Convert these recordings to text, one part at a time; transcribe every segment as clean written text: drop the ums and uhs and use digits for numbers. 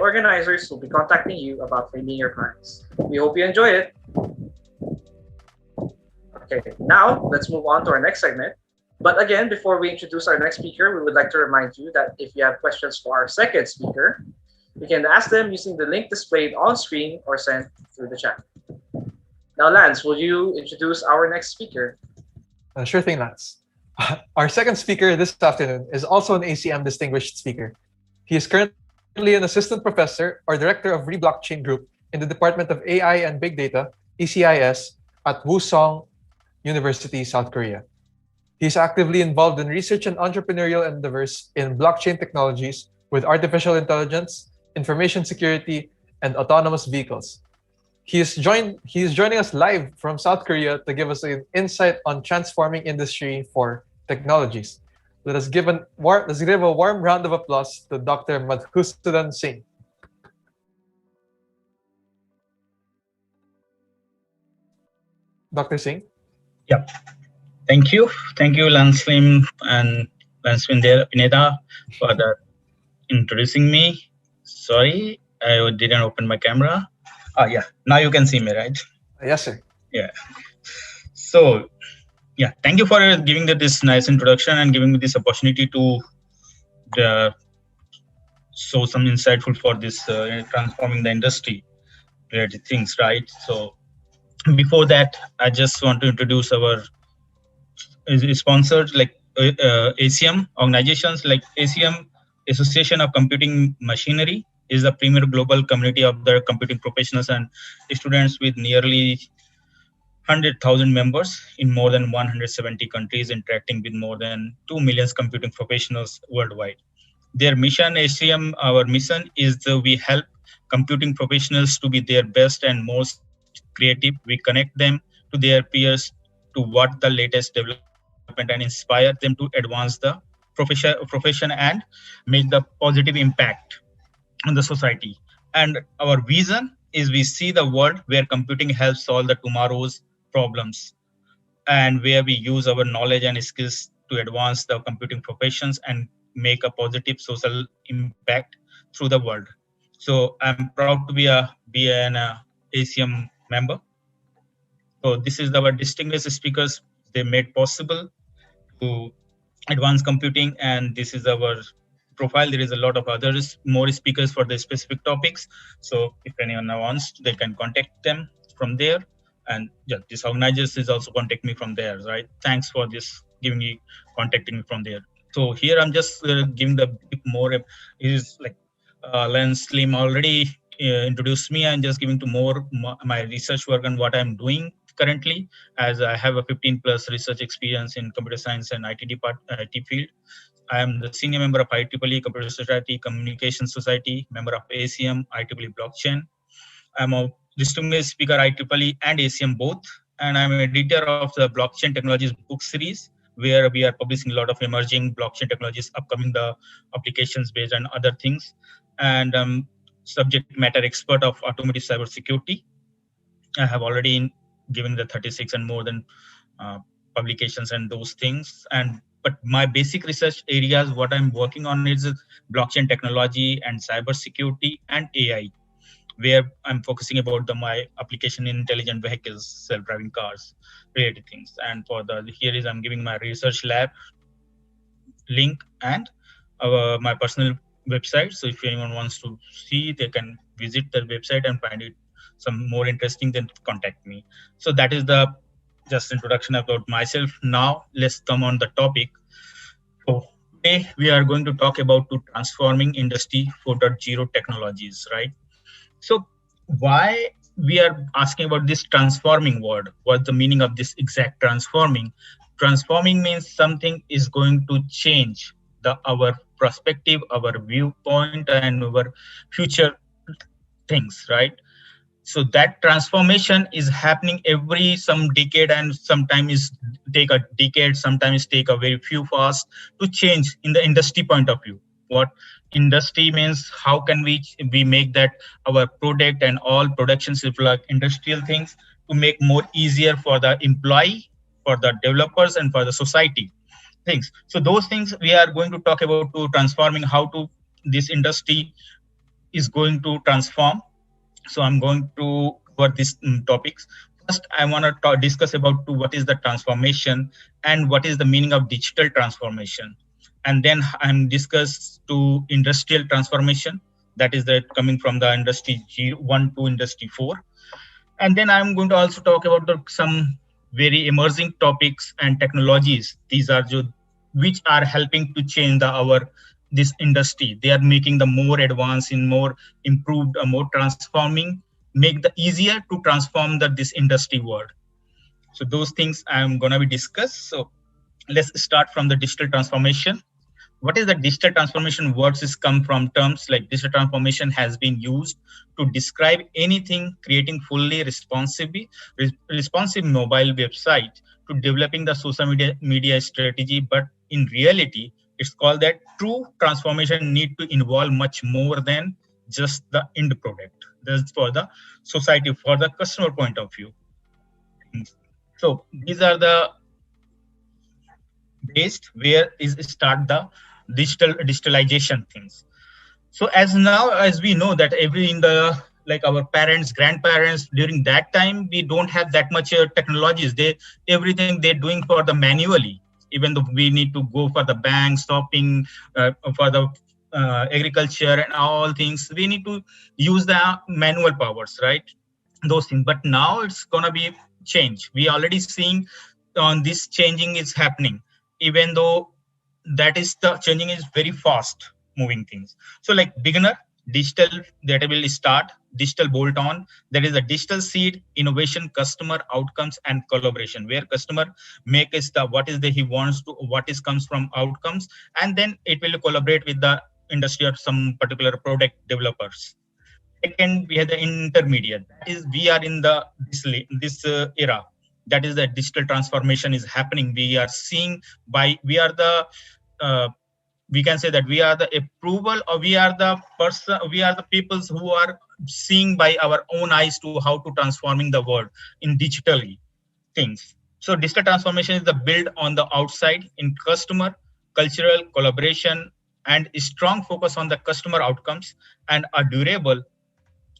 organizers will be contacting you about framing your plans. We hope you enjoy it. Okay, now let's move on to our next segment. But again, before we introduce our next speaker, we would like to remind you that if you have questions for our second speaker, you can ask them using the link displayed on screen or sent through the chat. Now, Lance, will you introduce our next speaker? Sure thing, Lance. Our second speaker this afternoon is also an ACM distinguished speaker. He is currently an assistant professor or director of Reblockchain Group in the Department of AI and Big Data, ECIS, at Wusong University, South Korea. He is actively involved in research and entrepreneurial endeavors in blockchain technologies with artificial intelligence, information security, and autonomous vehicles. He is joining us live from South Korea to give us an insight on transforming industry for technologies. Let's give a warm round of applause to Dr. Madhusudan Singh. Dr. Singh? Yep. Thank you, Lanslim and Pineda, for introducing me. Sorry, I didn't open my camera. Yeah, now you can see me, right? Yes, sir. Yeah. So, yeah, thank you for giving this nice introduction and giving me this opportunity to show some insightful for this transforming the industry related things, right? So, before that, I just want to introduce our sponsors like ACM organizations like ACM, Association of Computing Machinery, is the premier global community of the computing professionals and students with nearly 100,000 members in more than 170 countries, interacting with more than 2 million computing professionals worldwide. Their mission, ACM, our mission is we help computing professionals to be their best and most creative. We connect them to their peers to what the latest development and inspire them to advance the profession and make the positive impact on the society. And our vision is we see the world where computing helps solve the tomorrow's problems and where we use our knowledge and skills to advance the computing professions and make a positive social impact through the world. So I'm proud to be an ACM member. So this is our distinguished speakers. They made possible to advance computing, and this is our profile. There is a lot of others, more speakers for the specific topics. So if anyone wants, they can contact them from there. And yeah, this organizers is also contact me from there, right? Thanks for this contacting me from there. So here I'm just giving the bit more is like Lance Slim already introduced me, and just giving to more my research work and what I'm doing currently, as I have a 15 plus research experience in computer science and IT field. I am the senior member of IEEE Computer Society, Communication Society, member of ACM, IEEE Blockchain. I'm a distinguished speaker IEEE and ACM both, and I'm editor of the Blockchain Technologies book series, where we are publishing a lot of emerging blockchain technologies, upcoming the applications based on other things, and subject matter expert of automotive cybersecurity. I have already given the 36 and more than publications and those things. But my basic research areas, what I'm working on is blockchain technology and cybersecurity and AI, where I'm focusing about my application in intelligent vehicles, self-driving cars, related things. And for I'm giving my research lab link and my personal website. So if anyone wants to see, they can visit the website and find it some more interesting, then contact me. So that is the just introduction about myself. Now let's come on the topic. So today we are going to talk about transforming industry 4.0 technologies, right? So why we are asking about this transforming word? What's the meaning of this exact transforming? Transforming means something is going to change our perspective, our viewpoint, and our future things, right? So that transformation is happening every some decade, and sometimes take a decade, sometimes take a very few fast to change in the industry point of view. What industry means, how can we make that our product and all productions like industrial things to make more easier for the employee, for the developers, and for the society things. So those things we are going to talk about to transforming how to this industry is going to transform. So I'm going to cover these topics. First, I want to discuss about what is the transformation and what is the meaning of digital transformation. And then I'm discuss to industrial transformation, that is that coming from the industry 1 to industry 4. And then I'm going to also talk about some very emerging topics and technologies. These are which are helping to change our this industry. They are making the more advanced and more improved, more transforming, make the easier to transform this industry world. So those things I'm gonna be discussed. So let's start from the digital transformation. What is the digital transformation? Words is come from terms like digital transformation has been used to describe anything creating fully responsive mobile website to developing the social media strategy. But in reality, it's called that true transformation need to involve much more than just the end product. That's for the society, for the customer point of view. So these are the based where is start the digitalization things. So as we know that every in the like our parents, grandparents, during that time we don't have that much technologies. Everything they're doing for the manually, even though we need to go for the bank shopping, for the agriculture and all things, we need to use the manual powers, right? Those things. But now it's gonna be change. We already seeing on this changing is happening, even though that is the changing is very fast moving things. So like beginner, digital that will start, digital bolt on, that is a digital seed, innovation, customer outcomes and collaboration, where customer make is the what is the he wants to, what is comes from outcomes, and then it will collaborate with the industry or some particular product developers. Second, we have the intermediate, that is we are in the this era, that is the digital transformation is happening. We are seeing by we are the we can say that we are the approval, or we are the person, we are the peoples who are seeing by our own eyes to how to transforming the world in digitally things. So digital transformation is the build on the outside in customer, cultural collaboration, and a strong focus on the customer outcomes, and a durable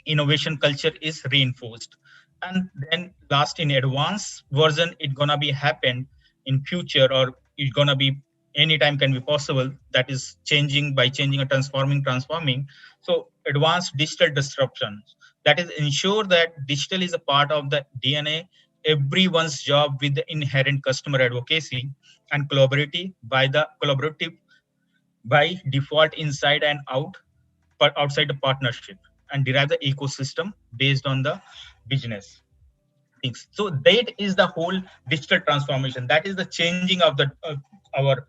innovation culture is reinforced. And then last in advanced version, it gonna be happen in future, or it's gonna be anytime can be possible, that is changing by changing or transforming. So advanced digital disruption, that is ensure that digital is a part of the DNA everyone's job with the inherent customer advocacy and collaborative by default inside and out, but outside the partnership, and derive the ecosystem based on the business things. So that is the whole digital transformation. That is the changing of the our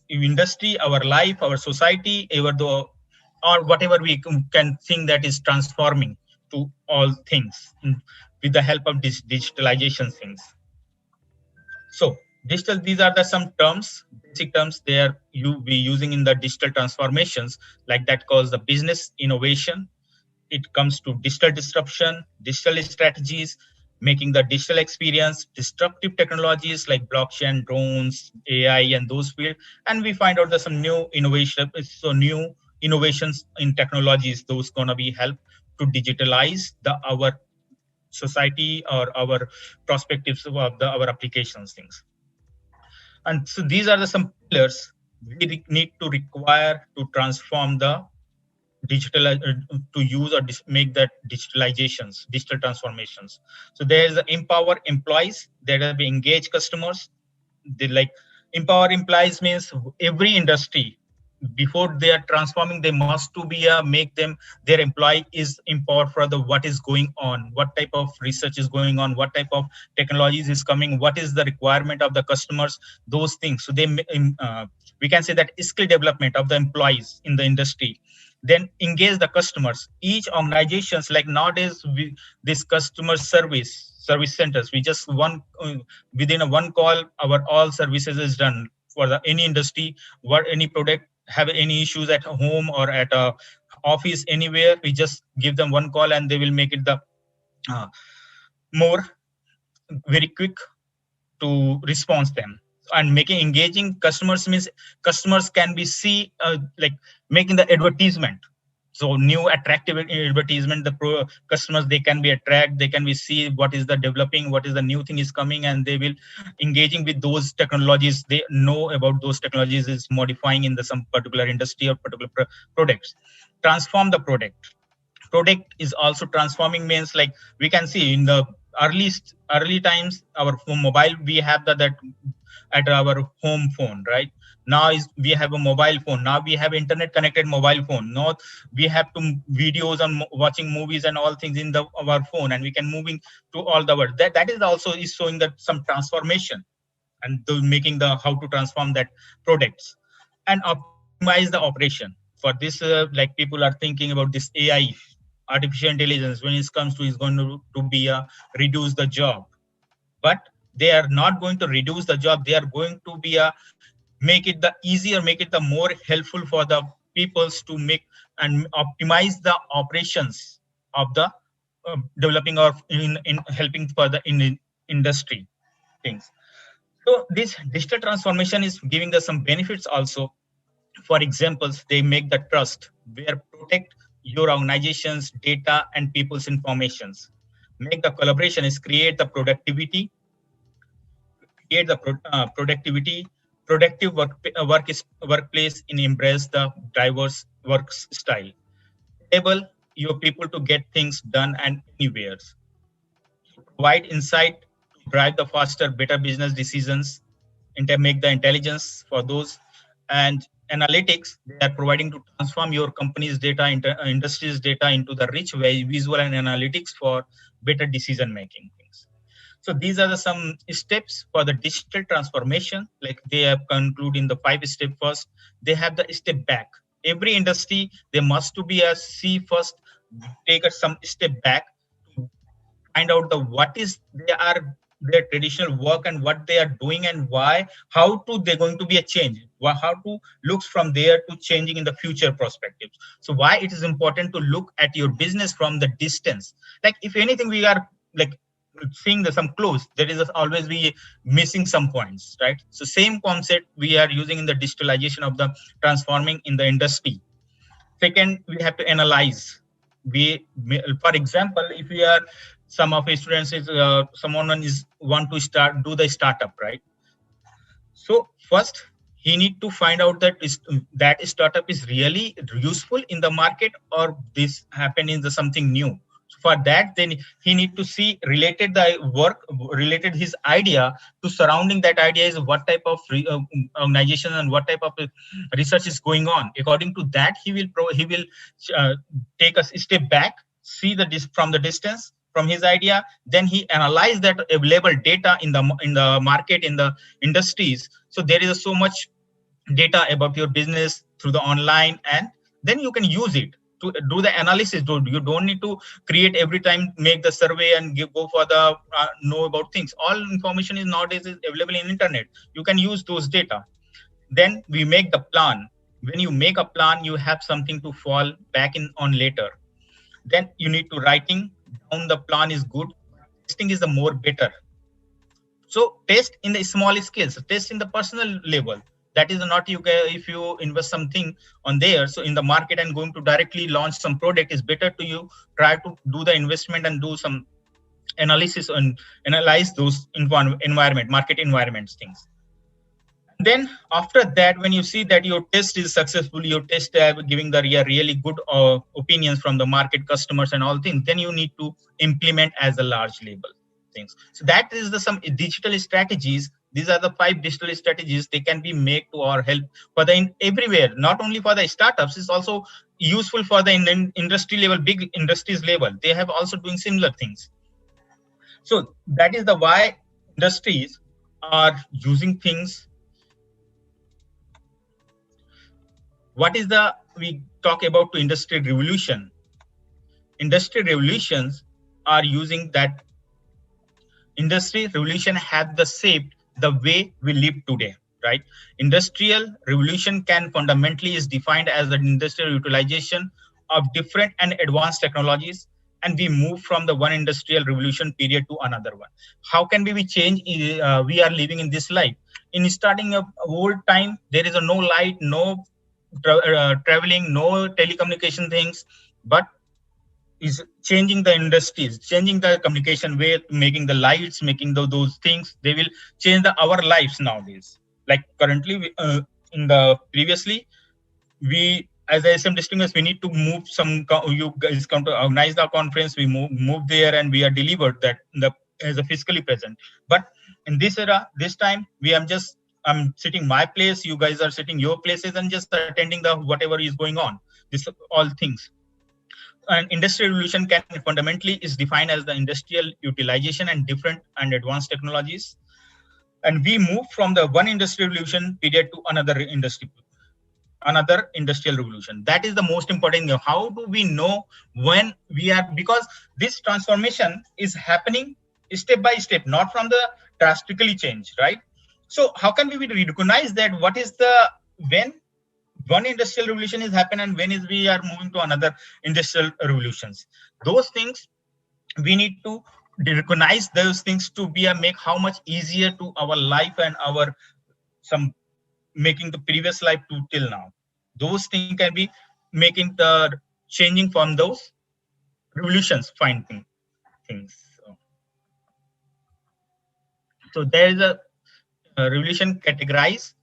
industry, our life, our society, or whatever we can think that is transforming to all things with the help of this digitalization things. So digital, these are the some terms, basic terms they are you be using in the digital transformations, like that calls the business innovation. It comes to digital disruption, digital strategies, making the digital experience, disruptive technologies like blockchain, drones, AI, and those fields. And we find out there's some new innovation, so new innovations in technologies, those gonna be help to digitalize our society or our perspectives of our applications things. And so these are the some pillars we need to require to transform the digital to use or make that digitalizations, digital transformations. So there is empower employees, there will be engage customers. They like empower employees means every industry before they are transforming, they must to be make them their employee is empowered for the what is going on, what type of research is going on, what type of technologies is coming, what is the requirement of the customers, those things. So they we can say that skill development of the employees in the industry. Then engage the customers. Each organizations like nowadays this customer service centers, we just within a one call our all services is done for the any industry, what any product have any issues at home or at a office anywhere, we just give them one call and they will make it the more very quick to response them. And making engaging customers means customers can be see like making the advertisement So new attractive advertisement, the customers, they can be attract, they can be see what is the developing, what is the new thing is coming, and they will engaging with those technologies. They know about those technologies is modifying in the some particular industry or particular products. Transform the product is also transforming, means like we can see in the early times our mobile, we have that at our home phone, right? Now is we have a mobile phone, now we have internet connected mobile phone. Now we have to videos and watching movies and all things in the our phone, and we can moving to all the world. That is also is showing that some transformation, and making the how to transform that products and optimize the operation. For this like people are thinking about this AI, artificial intelligence, when it comes to is going to be a reduce the job. But they are not going to reduce the job, they are going to be a make it the easier, make it the more helpful for the peoples to make and optimize the operations of the developing or in helping for the in industry things. So this digital transformation is giving us some benefits also. For examples, they make the trust where protect your organization's data and people's informations. Make the collaboration is create the productivity, create the productivity, productive workplace in embrace the diverse work style. Enable your people to get things done and anywhere. Provide insight to drive the faster, better business decisions, make the intelligence for those, and analytics they are providing to transform your company's data, industry's data into the rich visual and analytics for better decision making things. So these are the some steps for the digital transformation. Like they have concluded in the 5 step. First, they have the step back. Every industry, they must to be a see first, take some step back to find out the what is they are their traditional work and what they are doing and why, how to they're going to be a change, how to looks from there to changing in the future perspectives. So why it is important to look at your business from the distance. Like if anything we are like seeing the some close, there is always be missing some points, right? So same concept we are using in the digitalization of the transforming in the industry. Second, we have to analyze. We, for example, if we are some of our students is someone is want to start do the startup, right? So first he need to find out that that startup is really useful in the market or this happen in the something new. So for that, then he need to see related the work related his idea to surrounding that idea is what type of organization and what type of research is going on. According to that, he will take a step back, see the from the distance from his idea, then he analyze that available data in the market, in the industries. So there is so much data about your business through the online, and then you can use it to do the analysis. You don't need to create every time, make the survey and go for the know about things. All information is nowadays is available in internet. You can use those data. Then we make the plan. When you make a plan, you have something to fall back in on later. Then you need to writing down the plan is good. Testing is the more better. So test in the small scales, test in the personal level. That is not you if you invest something on there. So in the market and going to directly launch some product is better to you try to do the investment and do some analysis and analyze those environment, market environments things. Then after that, when you see that your test is successful, your test giving the really good opinions from the market customers and all things, then you need to implement as a large level things. So that is the some digital strategies. These are the 5 digital strategies they can be made to or help for the everywhere, not only for the startups. It's also useful for the industry level, big industries level. They have also doing similar things. So that is the why industries are using things. What is the, we talk about to industry revolution. Industry revolutions are using that industry revolution have the shape the way we live today, right? Industrial revolution can fundamentally is defined as the industrial utilization of different and advanced technologies, and we move from the one industrial revolution period to another one. How can we change? We are living in this life. In starting a old time, there is a no light, no traveling, no telecommunication things, but is changing the industries, changing the communication way, making the lights, making those things. They will change our lives nowadays. Like currently, in the previously, we as a SM distinguished, we need to move some. You guys come to organize the conference. We move there, and we are delivered that as a physically present. But in this era, this time, I'm sitting my place. You guys are sitting your places, and just attending the whatever is going on. This all things. An industrial revolution can fundamentally is defined as the industrial utilization and different and advanced technologies. And we move from the one industrial revolution period to another industrial revolution. That is the most important thing. How do we know when we are, because this transformation is happening step by step, not from the drastically change, right? So how can we recognize that what is the when one industrial revolution is happening and when is we are moving to another industrial revolutions? Those things we need to recognize those things to be make how much easier to our life and our some making the previous life to till now. Those things can be making the changing from those revolutions finding things. So there is a revolution categorize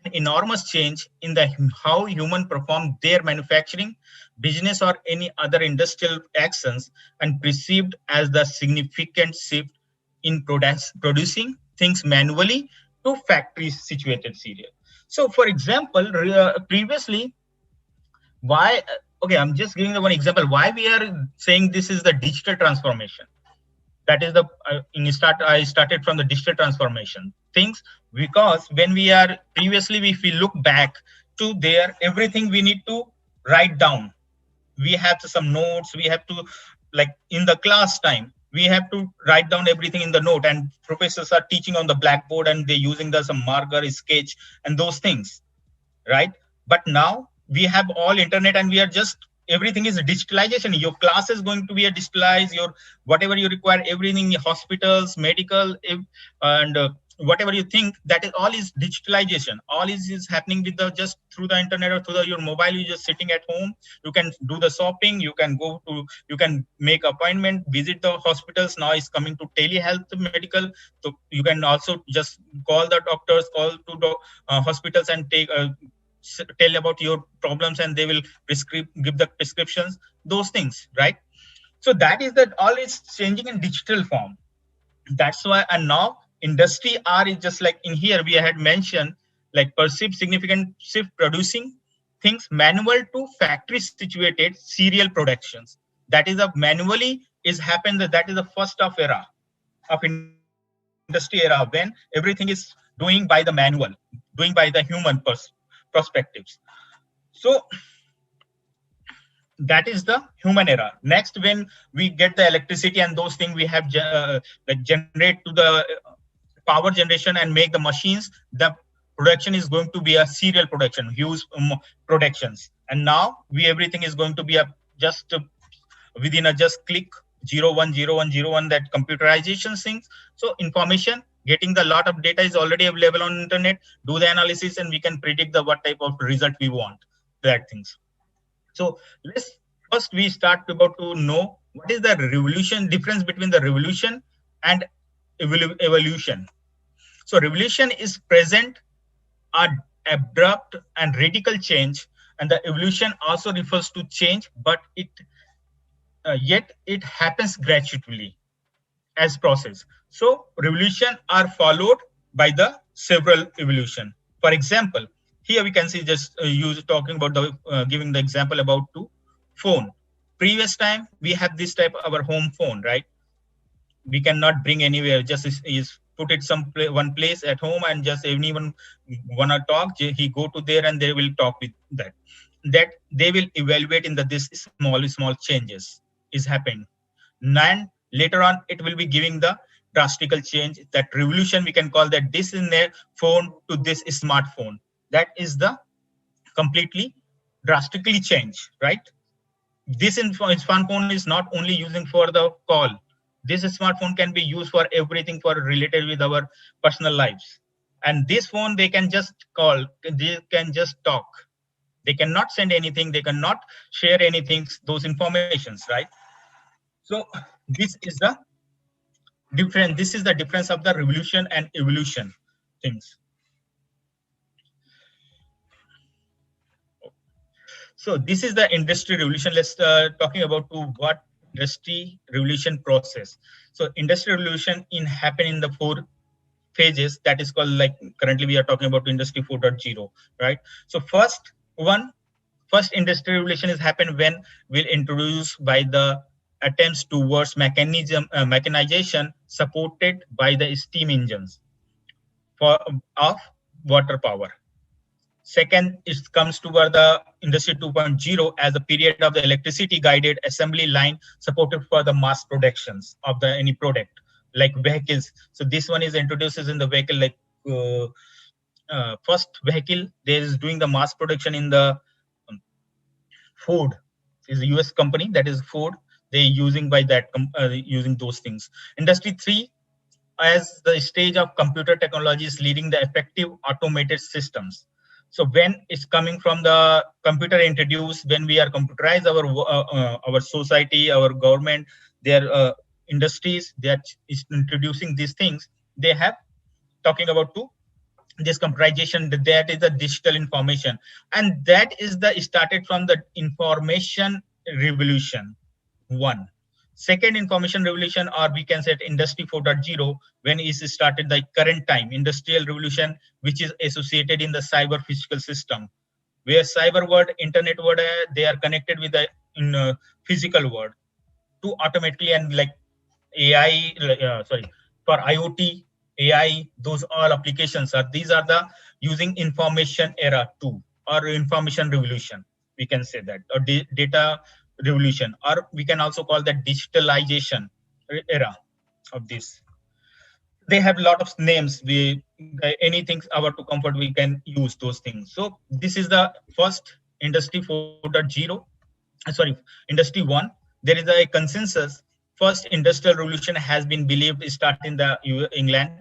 an enormous change in the how human perform their manufacturing, business, or any other industrial actions, and perceived as the significant shift in producing things manually to factories situated serial. So, for example, previously, why? Okay, I'm just giving the one example. Why we are saying this is the digital transformation? That is the I started from the digital transformation things, because when we are previously, if we look back to there, everything we need to write down. We have some notes. We have to, like in the class time, we have to write down everything in the note, and professors are teaching on the blackboard and they're using some marker, sketch, and those things, right? But now we have all internet, and we are just everything is digitalization. Your class is going to be a digitalized, your whatever you require, everything, hospitals, medical, and whatever you think, that is all is digitalization. All is happening with the just through the internet or through your mobile. You're just sitting at home. You can do the shopping. You can make appointment, visit the hospitals. Now it's coming to telehealth medical. So you can also just call the doctors, call to the hospitals and tell about your problems, and they will give the prescriptions, those things, right? So that is that all is changing in digital form. That's why, and now industry R is just like in here we had mentioned, like perceived significant shift producing things manual to factory situated serial productions. That is a manually is happened. That is the first of era of industry era, when everything is doing by the manual, doing by the human perspectives. So that is the human era. Next, when we get the electricity and those things, we have like generate to the power generation and make the machines. The production is going to be a serial production, huge productions. And now everything is going to be a just within a just click, 010101, that computerization things. So information, getting the lot of data is already available on internet, do the analysis, and we can predict the what type of result we want, that things. So let's first we start about to know what is the revolution, difference between the revolution and evolution. So revolution is present, abrupt and radical change, and the evolution also refers to change, but yet it happens gradually as process. So revolution are followed by the several evolution. For example, here we can see just talking about the giving the example about to phone. Previous time we have this type of our home phone, right? We cannot bring anywhere, just is put it one place at home, and just anyone wanna talk, he go to there and they will talk with that they will evaluate in the this small changes is happening. And later on it will be giving the drastical change, that revolution we can call that this in their phone to this smartphone. That is the completely drastically change, right? This smartphone is not only using for the call. This smartphone can be used for everything for related with our personal lives. And this phone, they can just call, they can just talk. They cannot send anything. They cannot share anything, those informations, right? So this is the difference. This is the difference of the revolution and evolution things. So this is the industry revolution. Let's talking about to what industry revolution process. So industry revolution happen in the 4 phases, that is called, like currently we are talking about industry 4.0, right? So first industry revolution is happen when we'll introduce by the attempts towards mechanization supported by the steam engines of water power. Second, it comes toward the industry 2.0 as a period of the electricity guided assembly line supported for the mass productions of the any product like vehicles. So this one is introduces in the vehicle, like first vehicle there is doing the mass production in the Ford is a US company, that is Ford. They using by that using those things. Industry 3 as the stage of computer technology is leading the effective automated systems. So when it's coming from the computer introduced, when we are computerize our society, our government, their industries, that is introducing these things, they have talking about this computerization, that is the digital information, and that is the started from the information revolution 1. Second information revolution, or we can say industry 4.0, when it started the current time industrial revolution, which is associated in the cyber physical system, where cyber world, internet world, they are connected with the in physical world to automatically, and like AI, for IoT, AI, those all applications are, these are the using information era 2 or information revolution, we can say that, or data revolution, or we can also call that digitalization era of this. They have a lot of names. Anything our to comfort, we can use those things. So this is the first industry 4.0. Industry 1. There is a consensus. First industrial revolution has been believed start in the England,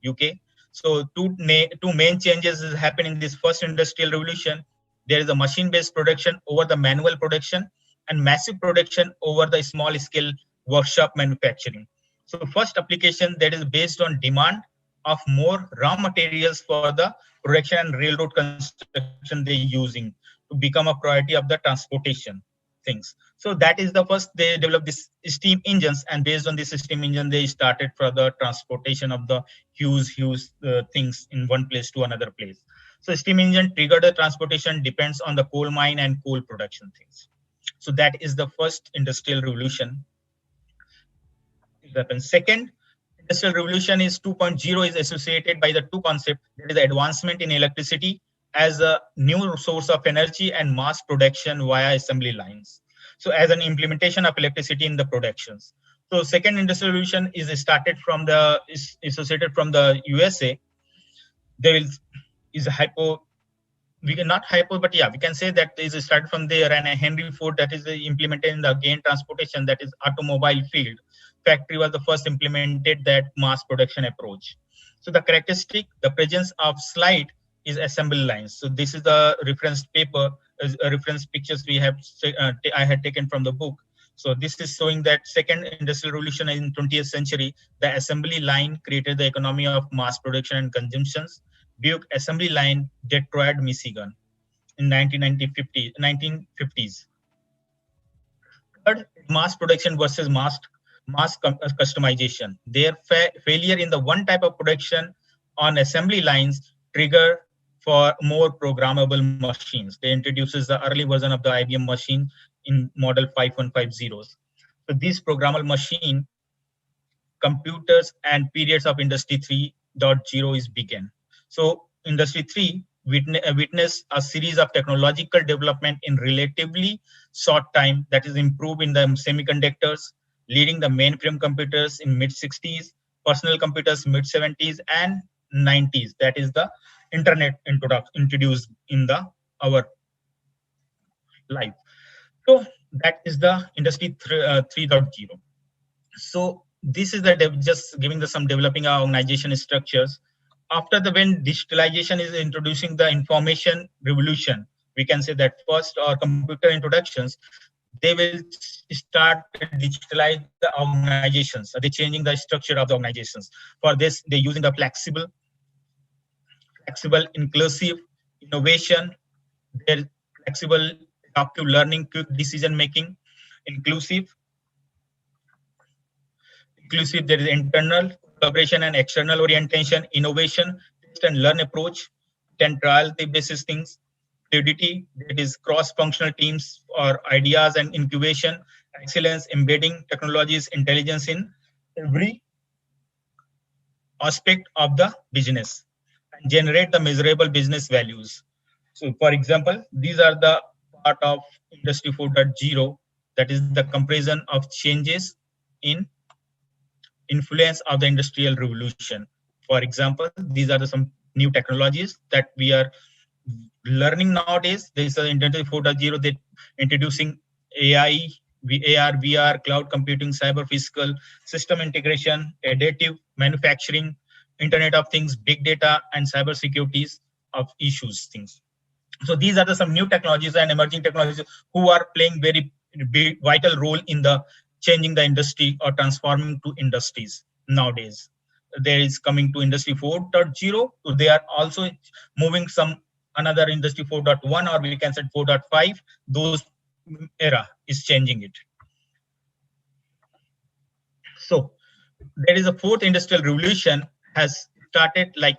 UK. So two main changes is happening in this first industrial revolution. There is a machine-based production over the manual production, and massive production over the small scale workshop manufacturing. So first application that is based on demand of more raw materials for the production and railroad construction they're using to become a priority of the transportation things. So that is the first they developed this steam engines, and based on this steam engine they started for the transportation of the huge things in one place to another place. So steam engine triggered the transportation depends on the coal mine and coal production things. So that is the first industrial revolution. Second industrial revolution is 2.0 is associated by the two concepts. There is the advancement in electricity as a new source of energy and mass production via assembly lines. So as an implementation of electricity in the productions. So second industrial revolution is associated from the USA. There is a we can say that is started from there, and a Henry Ford that is implemented in the gain transportation, that is automobile field. Factory was the first implemented that mass production approach. So the characteristic, the presence of slide is assembly lines. So this is the reference paper, reference pictures we have I had taken from the book. So this is showing that second industrial revolution in 20th century, the assembly line created the economy of mass production and consumptions. Buick assembly line, Detroit, Michigan, in 1950s. Third, mass production versus mass customization. Their failure in the one type of production on assembly lines trigger for more programmable machines. They introduces the early version of the IBM machine in model 5150. So this programmable machine, computers and periods of industry 3.0 is began. So industry 3 witnessed a series of technological development in relatively short time, that is improved in the semiconductors, leading the mainframe computers in mid-60s, personal computers mid-70s and 90s. That is the internet introduced in our life. So that is the industry 3.0. So this is just giving some developing our organization structures. After when digitalization is introducing the information revolution, we can say that first or computer introductions, they will start to digitalize the organizations. They're changing the structure of the organizations. For this, they're using the flexible, inclusive innovation. They're flexible, adaptive learning, quick decision making, inclusive. There is internal collaboration and external orientation, innovation, test and learn approach, then trial basis things, fluidity, that is cross-functional teams or ideas and incubation, excellence, embedding technologies, intelligence in every aspect of the business, and generate the measurable business values. So, for example, these are the part of Industry 4.0, that is the comparison of changes in influence of the industrial revolution. For example, these are some new technologies that we are learning nowadays. This is Industry 4.0, they introducing AI, AR, VR, cloud computing, cyber physical, system integration, additive manufacturing, Internet of Things, big data, and cyber securities of issues things. So these are some new technologies and emerging technologies who are playing very big, vital role in the changing the industry or transforming to industries nowadays. There is coming to Industry 4.0. So they are also moving some another Industry 4.1, or we can say 4.5. Those era is changing it. So there is a fourth industrial revolution has started, like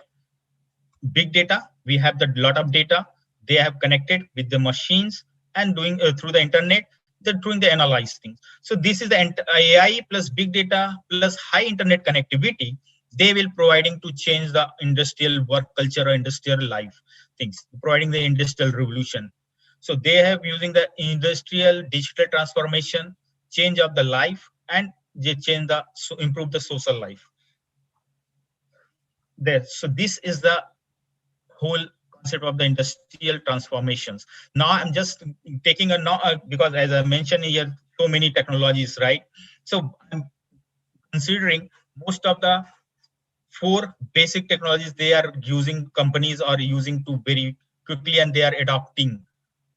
big data. We have the lot of data. They have connected with the machines and doing through the internet. They're doing the analyze things. So this is the AI plus big data plus high internet connectivity. They will providing to change the industrial work culture or industrial life things, providing the industrial revolution. So they have using the industrial digital transformation, change of the life, and they change the improve the social life. There. So this is the whole concept of the industrial transformations. Now I'm just taking because as I mentioned here, so many technologies, right? So I'm considering most of the 4 basic technologies they are using, companies are using to very quickly, and they are adopting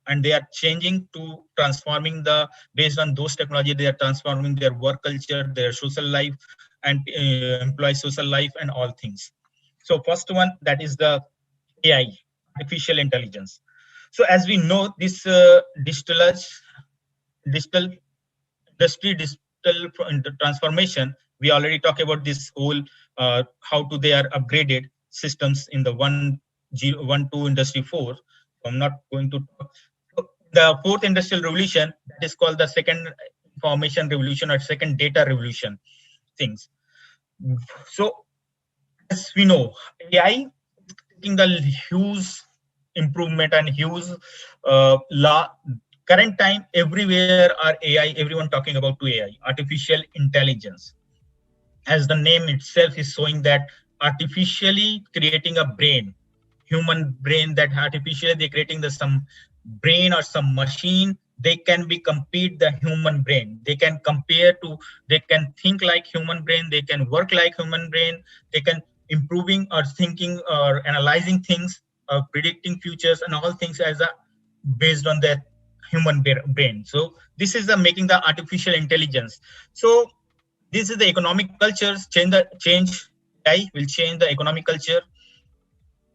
and they are changing to transforming the based on those technology. They are transforming their work culture, their social life, and employee social life, and all things. So first one, that is the AI, artificial intelligence. So as we know, this digital industry, digital transformation, we already talked about this whole how to they are upgraded systems in the 1.2 Industry 4. So I'm not going to talk. So the fourth industrial revolution, that is called the second information revolution or second data revolution things. So as we know, AI taking the huge improvement and huge current time everywhere are AI, everyone talking about to AI, artificial intelligence. As the name itself is showing that artificially creating a brain, human brain, that artificially they're creating some brain or some machine. They can be compete the human brain. They can compare to, they can think like human brain. They can work like human brain. They can improving or thinking or analyzing things, predicting futures and all things as a based on that human brain. So this is the making the artificial intelligence. So this is the economic cultures change. AI will change the economic culture,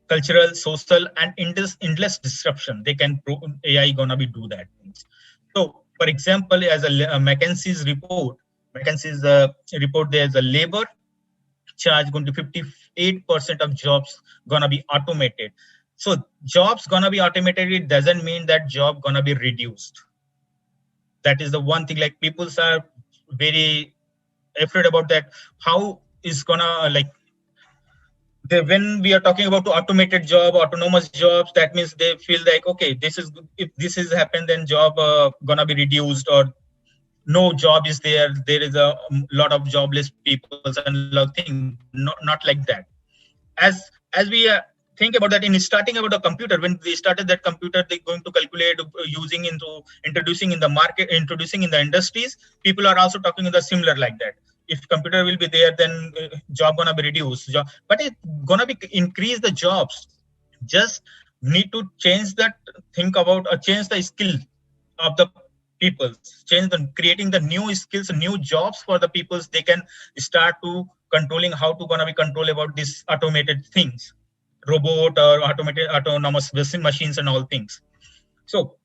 cultural, social, and endless disruption. They can AI gonna be do that things. So for example, as a McKinsey's report, there's a labor charge going to 58% of jobs gonna be automated. So jobs gonna be automated, it doesn't mean that job gonna be reduced. That is the one thing, like people are very afraid about that. How is gonna when we are talking about automated job, autonomous jobs, that means they feel like, okay, if this is happened, then job gonna be reduced, or no job is there. There is a lot of jobless people and a lot of things. Not like that. As we think about that in starting about the computer, when they started that computer, they're going to calculate using into introducing in the market, introducing in the industries. People are also talking in the similar like that. If computer will be there, then job gonna be reduced. But it's gonna be increase the jobs. Just need to change that, think about or change the skill of the people, change the creating the new skills, new jobs for the peoples. They can start to controlling how to gonna be control about these automated things, robot or automated autonomous machines and all things. So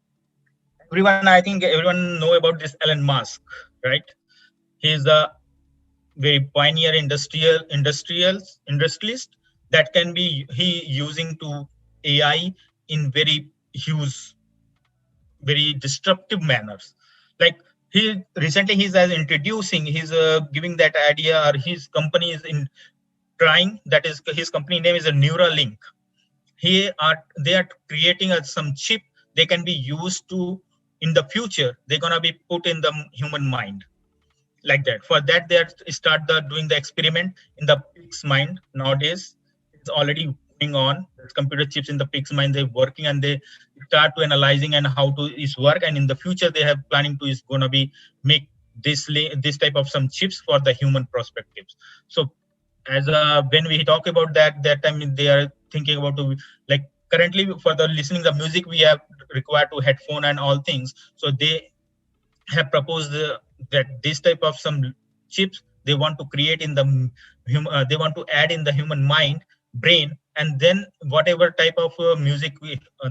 everyone, I think everyone know about this Elon Musk, right? He is the very pioneer industrialist that can be he using to AI in very huge, very disruptive manners. Like he recently he's as introducing, he's giving that idea, or his company is in trying, that is his company name is a Neuralink. They are creating some chip they can be used to in the future. They're gonna be put in the human mind like that. For that, they are start doing the experiment in the pig's mind nowadays. It's already going on. There's computer chips in the pig's mind. They're working and they start to analyzing and how to is work. And in the future, they have planning to is gonna be make this type of some chips for the human perspectives. So as when we talk about that time they are thinking about to, like currently for the listening the music we have required to headphone and all things. So they have proposed that this type of some chips they want to create in the they want to add in the human mind brain, and then whatever type of music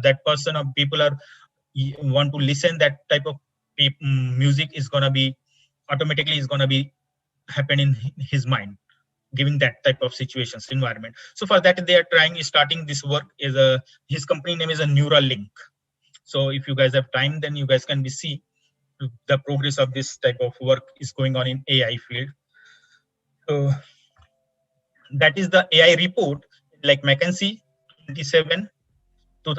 that person or people are want to listen, that type of music is gonna be automatically is gonna be happen in his mind, giving that type of situations environment. So for that they are trying starting this work is a his company name is a Neuralink. So if you guys have time, then you guys can be see the progress of this type of work is going on in AI field. So that is the AI report, like McKinsey 27 to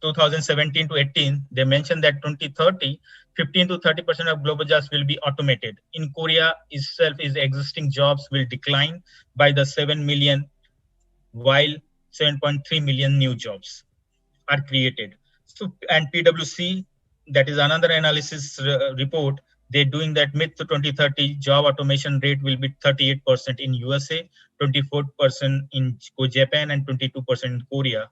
2017 to 18. They mentioned that 2030, 15 to 30% of global jobs will be automated. In Korea itself, is existing jobs will decline by the 7 million, while 7.3 million new jobs are created. So, and PwC, that is another analysis report, they're doing that mid to 2030 job automation rate will be 38% in USA, 24% in Japan, and 22% in Korea.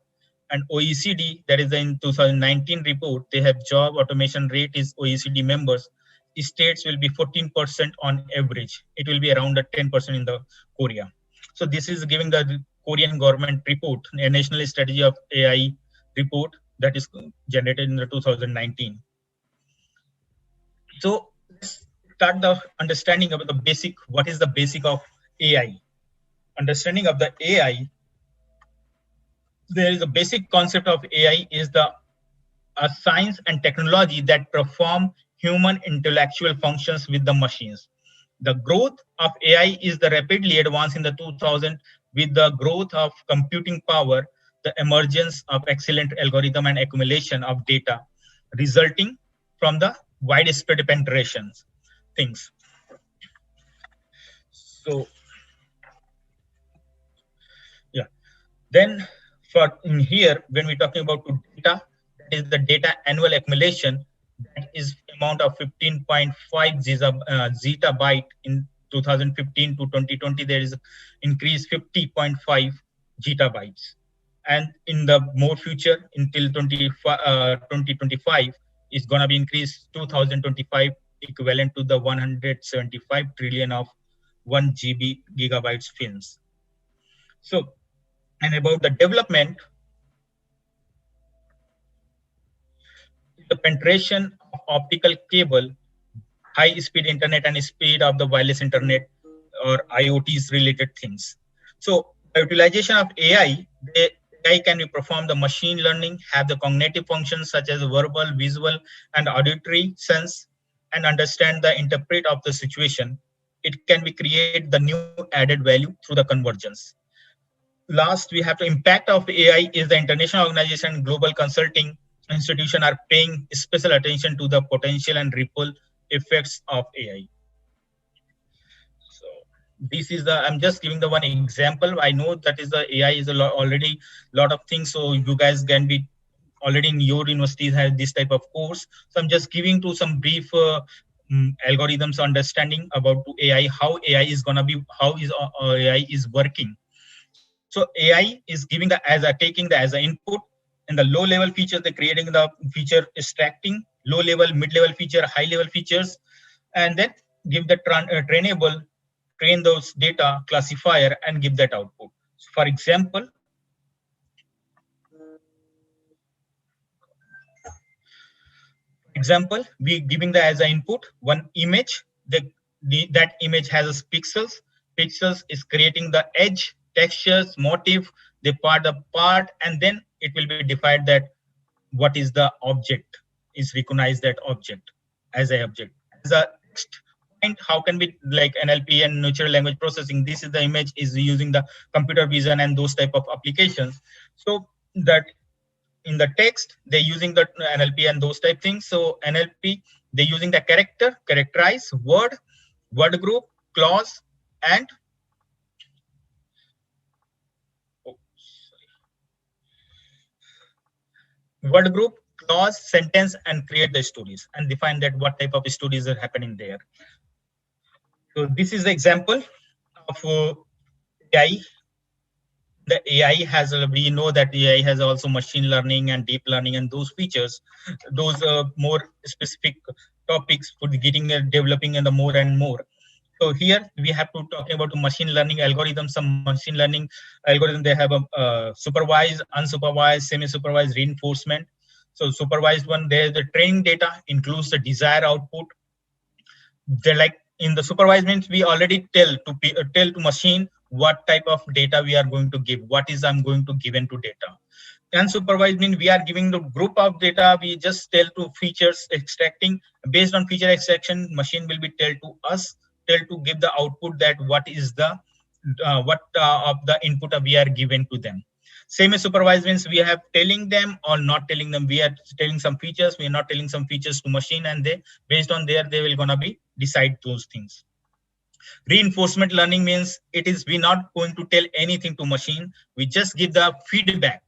And OECD, that is in 2019 report, they have job automation rate is OECD members. States will be 14% on average. It will be around 10% in the Korea. So this is giving the Korean government report, a national strategy of AI report that is generated in the 2019. So let's start the understanding about the basic, what is the basic of AI? Understanding of the AI, there is a basic concept of AI is the science and technology that perform human intellectual functions with the machines. The growth of AI is the rapidly advance in the 2000 with the growth of computing power, the emergence of excellent algorithm and accumulation of data resulting from the widespread penetrations things. So yeah, then for in here when we're talking about data, that is the data annual accumulation, that is amount of 15.5 zettabyte in 2015 to 2020. There is increase 50.5 zettabytes, and in the more future until 2025 is going to be increased 2025 equivalent to the 175 trillion of 1 GB gigabytes films. So, and about the development, the penetration of optical cable, high speed internet, and speed of the wireless internet or IoTs related things. So the utilization of AI, AI can perform the machine learning, have the cognitive functions such as verbal, visual, and auditory sense, and understand the interpret of the situation. It can be create the new added value through the convergence. Last, we have the impact of AI is the international organization, global consulting institution are paying special attention to the potential and ripple effects of AI. So this is the, I'm just giving the one example. I know that is the AI is already lot of things. So you guys can be already in your universities have this type of course. So I'm just giving to some brief algorithms understanding about AI, how AI is gonna be, how is AI is working. So AI is giving the as a taking the as an input, In the low level feature, they're creating the feature extracting, low level, mid level feature, high level features, and then give the train those data classifier and give that output. So for example, we giving the as an input one image. That image has pixels. Pixels is creating the edge, textures, motif. They part, and then it will be defined that what is the object, is recognize that object as a object. As a text point, how can we, like NLP and natural language processing, this is the image is using the computer vision and those type of applications. So that in the text, they're using the NLP and those type things. So NLP, they're using the characterize, word group, clause, and word group, clause, sentence, and create the stories and define that what type of stories are happening there. So this is the example of AI. The AI has, we know that AI has also machine learning and deep learning and those features, those more specific topics for getting developing and the more and more. So here we have to talk about machine learning algorithms. Some machine learning algorithm, they have a supervised, unsupervised, semi-supervised reinforcement. So supervised one, there the training data includes the desired output. They're like in the supervised means we already tell to machine what type of data we are going to give, what is I'm going to give into data. Unsupervised means we are giving the group of data, we just tell to features extracting. Based on feature extraction, machine will be tell to give the output that what is the what of the input we are given to them. Semi-supervised means we have telling them or not telling them. We are telling some features, we are not telling some features to machine, and they based on there they will gonna be decide those things. Reinforcement learning means it is we not going to tell anything to machine. We just give the feedback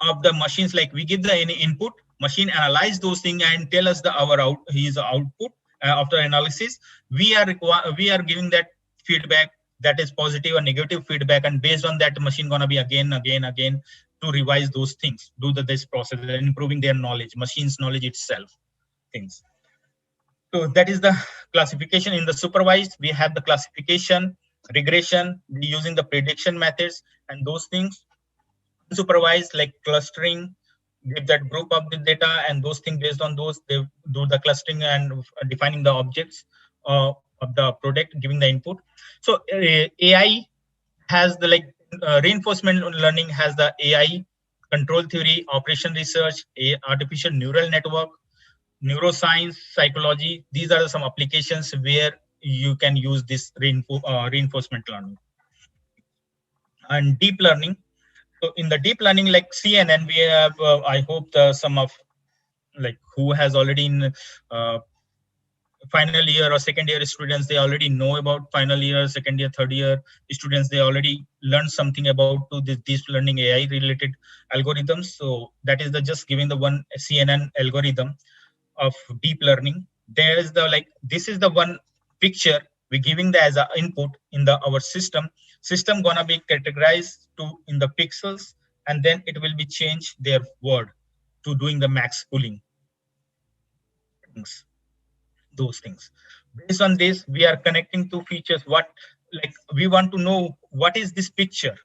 of the machines. Like we give the any input, machine analyze those things and tell us the our his output after analysis. We are giving that feedback, that is positive or negative feedback, and based on that, the machine gonna be again to revise those things, do this process and improving their knowledge, machine's knowledge itself things. So that is the classification. In the supervised, we have the classification, regression, using the prediction methods and those things. Unsupervised, like clustering, give that group of the data and those things, based on those they do the clustering and defining the objects of the product, giving the input. So AI has the reinforcement learning has the AI control theory, operation research, artificial neural network, neuroscience, psychology. These are some applications where you can use this reinforcement learning. And deep learning. So in the deep learning, like CNN, we have, I hope some of like who has already in final year or second year students, they already know about final year, second year, third year students, they already learned something about to this deep learning AI related algorithms. So that is the just giving the one CNN algorithm of deep learning. There is the this is the one picture we're giving the as an input in the our system gonna be categorized to in the pixels, and then it will be changed their word to doing the max pooling things, those things. Based on this, we are connecting two features. What we want to know what is this picture,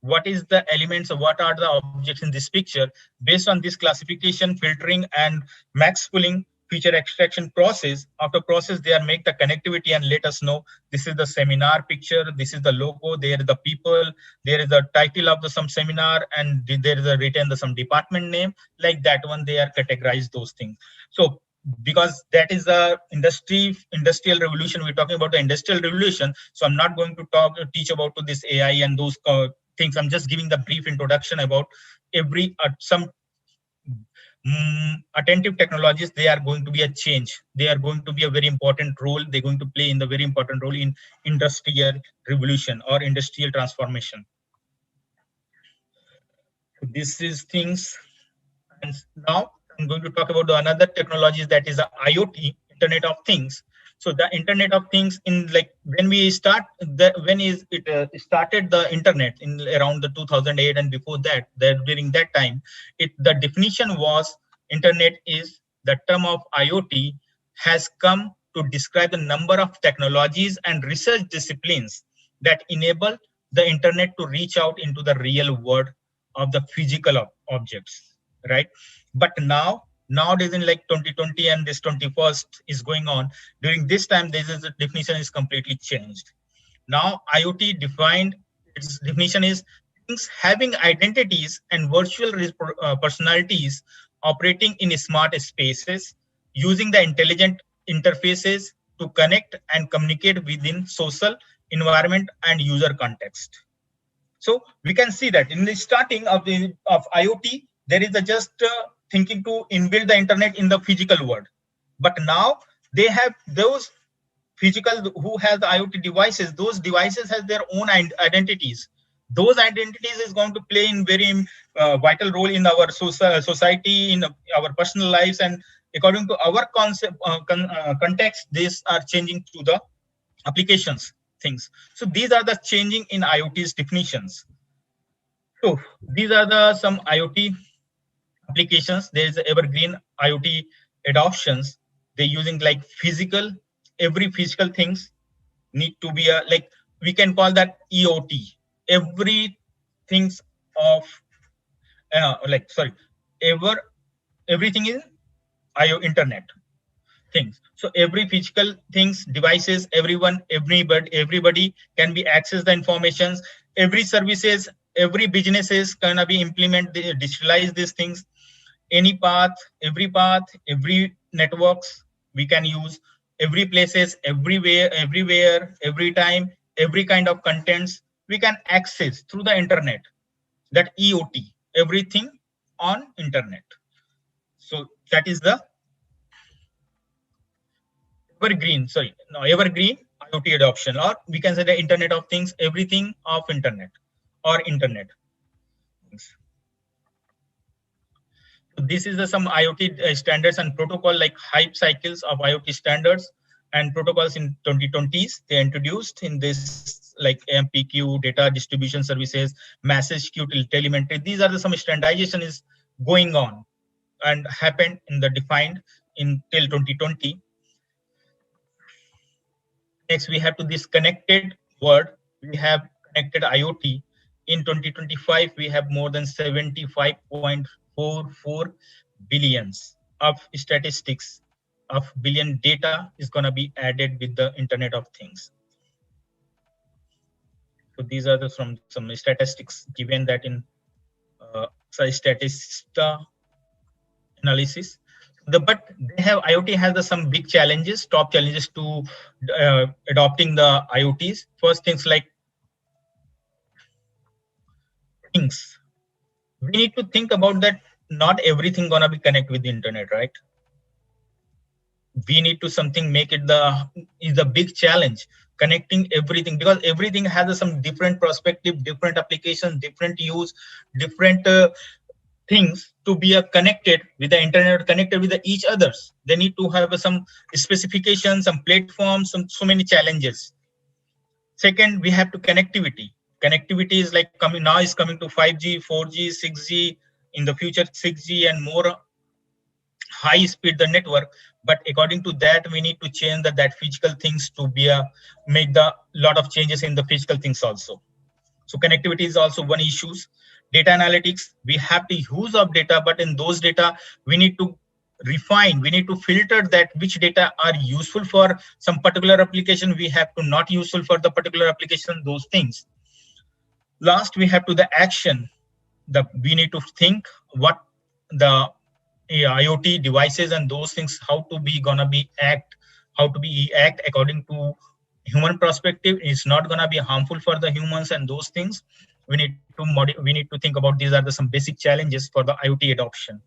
what is the elements or what are the objects in this picture. Based on this classification, filtering, and max pooling feature extraction process, after process they are make the connectivity and let us know this is the seminar picture, this is the logo, there is the people, there is the title of the some seminar, and there is a written the some department name, like that one they are categorized those things. So because that is the industrial revolution, we're talking about the industrial revolution, so I'm not going to teach about this AI and those things. I'm just giving the brief introduction about every some attentive technologies. They are going to be a change, they are going to be a very important role, they're going to play in the very important role in industrial revolution or industrial transformation. This is things. And now I'm going to talk about another technologies, that is the IoT, Internet of Things. So the Internet of Things, in like when we start started the internet in around the 2008 and before that, during that time, the definition was internet is the term of IoT has come to describe the number of technologies and research disciplines that enable the internet to reach out into the real world of the physical objects, right? But nowadays in like 2020 and this 21st is going on, during this time the definition is completely changed. Now IoT defined, its definition is things having identities and virtual personalities operating in smart spaces using the intelligent interfaces to connect and communicate within social environment and user context. So we can see that in the starting of IoT, there is just thinking to inbuild the internet in the physical world. But now they have those physical who have the IoT devices. Those devices have their own identities. Those identities is going to play in very vital role in our society, in our personal lives, and according to our concept context, these are changing to the applications things. So these are the changing in IoT's definitions. So these are the some IoT applications. There is evergreen IoT adoptions. They're using like every physical things need to be like we can call that EOT. Everything's of everything is internet things. So every physical things, devices, everybody can be access the informations. Every services, every businesses gonna be digitalize these things. Any path, every networks we can use. Every places, everywhere, every time, every kind of contents we can access through the internet. That EOT, everything on internet. So that is the evergreen IoT adoption, or we can say the Internet of Things, everything of internet or internet. So this is some IoT standards and protocol like hype cycles of IoT standards and protocols in 2020s. They introduced in this like AMPQ, data distribution services, message queue telemetry. These are some standardization is going on and happened in the defined in till 2020. Next, we have to this connected world. We have connected IoT. In 2025, we have more than 75.44 billions of statistics of billion data is going to be added with the Internet of Things. So these are some statistics given that in Statista analysis. But they have IoT has some big challenges, top challenges to adopting the IoTs. First things like things. We need to think about that not everything gonna be connect with the internet, right? We need to make it is a big challenge, connecting everything, because everything has some different perspective, different applications, different use, different things to be connected with the internet, connected with each others. They need to have some specifications, some platforms, so many challenges. Second, we have to connectivity. Connectivity is like coming to 5G, 4G, 6G, in the future 6G and more high speed the network. But according to that, we need to change that physical things to be make the lot of changes in the physical things also. So connectivity is also one issue. Data analytics, we have the use of data, but in those data, we need to refine, we need to filter that which data are useful for some particular application, we have to not useful for the particular application, those things. Last, we have to the action. We need to think what the IoT devices and those things, how to be act according to human perspective. It's not gonna be harmful for the humans and those things. We need to think about these are some basic challenges for the IoT adoption.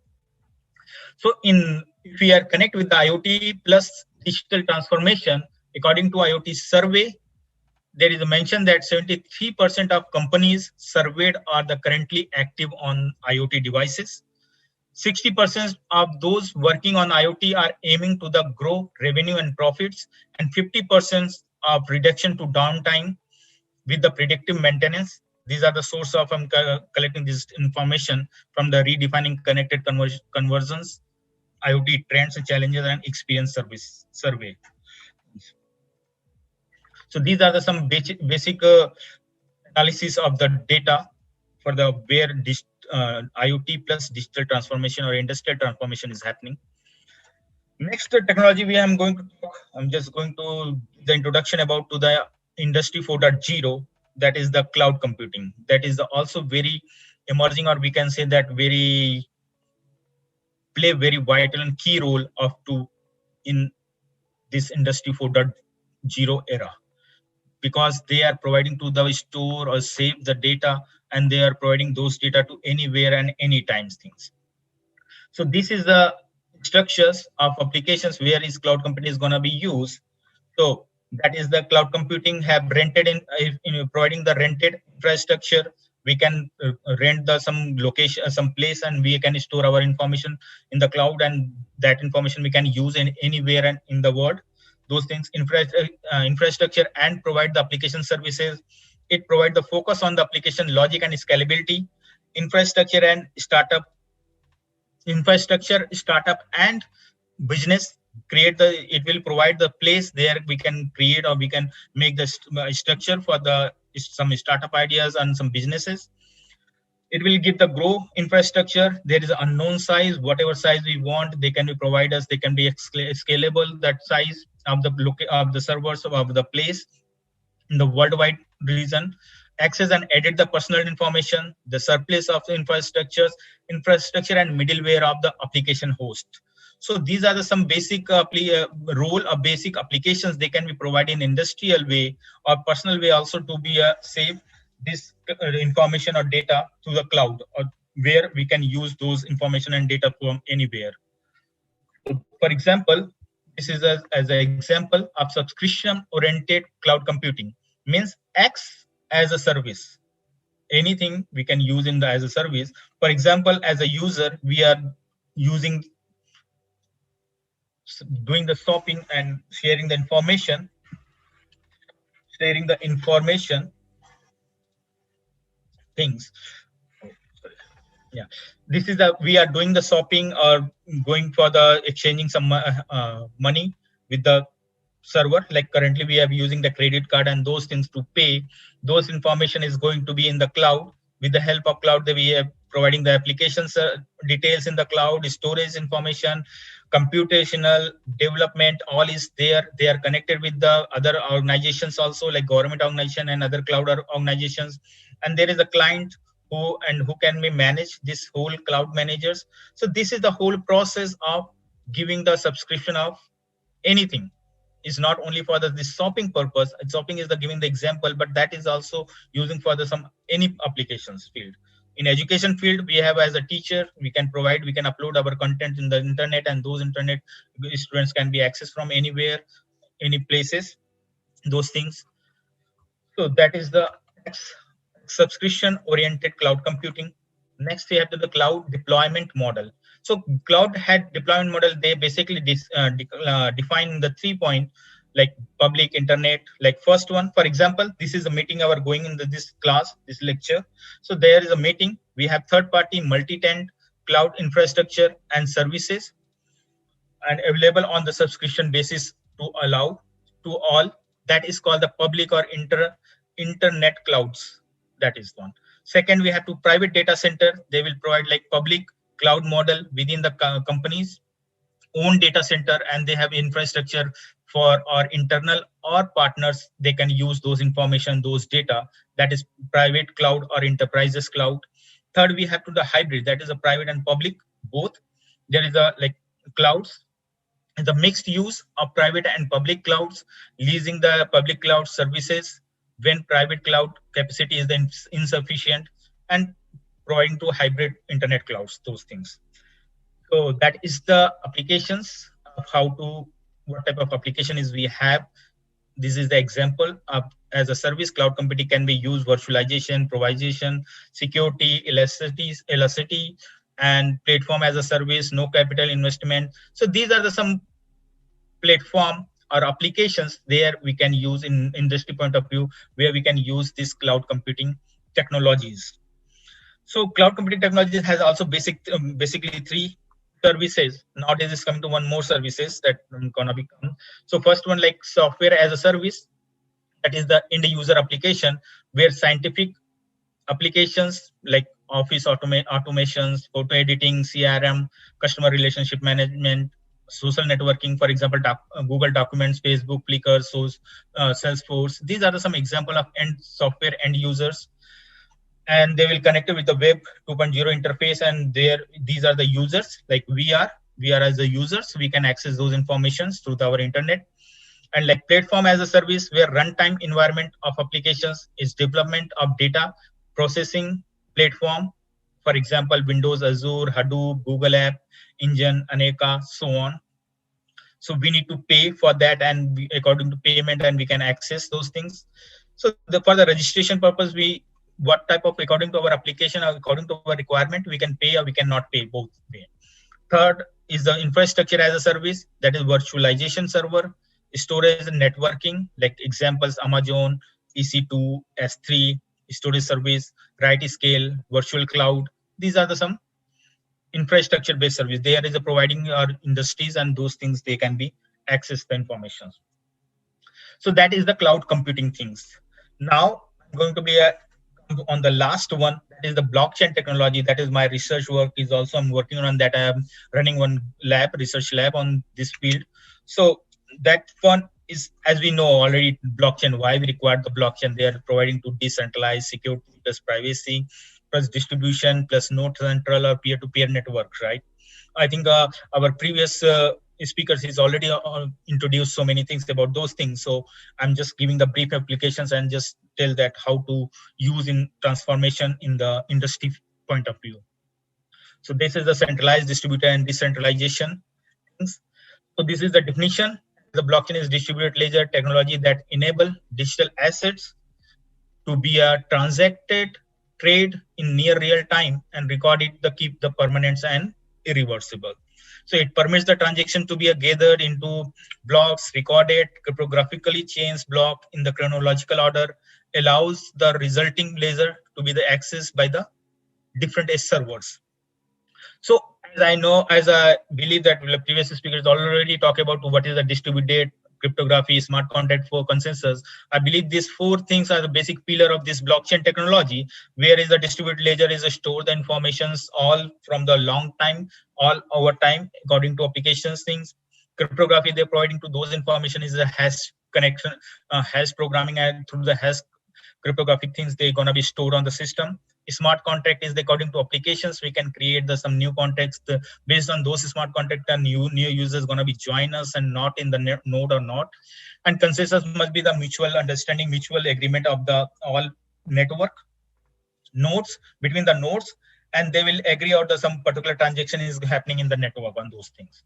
So if we are connected with the IoT plus digital transformation, according to IoT survey, there is a mention that 73% of companies surveyed are currently active on IoT devices. 60% of those working on IoT are aiming to the grow revenue and profits, and 50% of reduction to downtime with the predictive maintenance. These are the source of collecting this information from the redefining connected conversions, IoT trends and challenges, and experience service survey. So these are the some basic analysis of the data for the where IoT plus digital transformation or industrial transformation is happening. Next technology I'm just going to the introduction about to the industry 4.0, that is the cloud computing. That is also very emerging, or we can say that play very vital and key role in this industry 4.0 era, because they are providing to the store or save the data, and they are providing those data to anywhere and anytime things. So this is the structures of applications where is cloud computing is going to be used. So that is the cloud computing have rented in providing the rented infrastructure. We can rent some location, some place, and we can store our information in the cloud, and that information we can use anywhere and in the world. Those things, infrastructure, and provide the application services. It provides the focus on the application logic and scalability. Infrastructure startup and business it will provide the place there we can create, or we can make the structure for some startup ideas and some businesses. It will give the grow infrastructure. There is an unknown size, whatever size we want, they can be provide us. They can be scalable, that size of the servers of the place in the worldwide region. Access and edit the personal information, the surplus of the infrastructure and middleware of the application host. So these are some basic role of basic applications they can be provided in industrial way or personal way also to be save this information or data to the cloud, or where we can use those information and data from anywhere. So for example, this is as an example of subscription oriented cloud computing. Means X as a service. Anything we can use as a service. For example, as a user, we are doing the shopping and sharing the information. Things. Yeah, this is we are doing the shopping or going for the exchanging some money with the server. Like currently we are using the credit card and those things to pay. Those information is going to be in the cloud. With the help of cloud, we are providing the applications details in the cloud, storage information, computational development, all is there. They are connected with the other organizations also, like government organization and other cloud organizations. And there is a client who can be manage this whole cloud managers. So this is the whole process of giving the subscription of anything. Is not only for this shopping purpose. Shopping is giving the example, but that is also using for any applications field. In education field, we have as a teacher, we can upload our content in the internet, and those internet students can be accessed from anywhere, any places, those things. So that is the subscription oriented cloud computing. Next, we have the cloud deployment model. So cloud had deployment model. They basically define the 3 point, like public internet. Like first one, for example, this is a meeting our going in this class, this lecture. So there is a meeting. We have third party multi-tenant cloud infrastructure and services, and available on the subscription basis to allow to all. That is called the public or internet clouds. That is one. Second, we have to private data center. They will provide like public cloud model within the company's own data center, and they have infrastructure for our internal or partners. They can use those information, those data. That is private cloud or enterprises cloud. Third, we have to the hybrid. That is a private and public both. There is a like clouds, the mixed use of private and public clouds, leasing the public cloud services when private cloud capacity is insufficient, and providing to hybrid internet clouds, those things. So that is the applications of what type of application is we have. This is the example of as a service cloud computing can be used virtualization, provision, security, elasticity, and platform as a service, no capital investment. So these are the some platform or applications there we can use in industry point of view, where we can use these cloud computing technologies. So cloud computing technologies has also basically three services. Nowadays it's coming to one more services that gonna become. So first one, like software as a service, that is the end user application, where scientific applications like office automations, photo editing, CRM, customer relationship management, social networking, for example, Google Documents, Facebook, Flickr, Salesforce. These are some example of end software end users, and they will connect it with the web 2.0 interface. And these are the users, like we are as the users, we can access those informations through our internet. And like platform as a service, where runtime environment of applications is development of data processing platform, for example, Windows, Azure, Hadoop, Google App Engine, Aneka, so on. So we need to pay for that, and according to payment, and we can access those things. So for the registration purpose, what type of, according to our application or according to our requirement, we can pay or we cannot pay, both way. Third is the infrastructure as a service, that is virtualization server, storage and networking, like examples Amazon EC2, S3, storage service, RightScale, virtual cloud. These are the some infrastructure based service. There is a providing our industries, and those things they can be access the information. So that is the cloud computing things. Now I'm going to be on the last one, that is the blockchain technology. That is my research work, is also I'm working on that. I am running one research lab on this field. So that one is, as we know already, blockchain. Why we require the blockchain? They are providing to decentralized security plus privacy plus distribution plus no central or peer-to-peer networks, right? I think our previous speakers is already introduced so many things about those things. So I'm just giving the brief applications and just tell that how to use in transformation in the industry point of view. So this is the centralized, distributed, and decentralization things. So this is the definition. The blockchain is distributed ledger technology that enable digital assets to be transacted, trade in near real time, and recorded to keep the permanence and irreversible. So it permits the transaction to be gathered into blocks, recorded, cryptographically changed block in the chronological order, allows the resulting ledger to be accessed by the different servers. So as I believe that the previous speakers already talked about what is the distributed cryptography, smart contract for consensus. I believe these four things are the basic pillar of this blockchain technology, where is the distributed ledger is store the informations all from the long time, all over time, according to applications things. Cryptography they're providing to those information is a hash connection, hash programming, and through the hash cryptographic things they're gonna be stored on the system. Smart contract is according to applications, we can create some new contracts based on those smart contract, and new users gonna be join us and not in the node or not. And consensus must be the mutual understanding, mutual agreement of the all network nodes between the nodes, and they will agree out that some particular transaction is happening in the network on those things.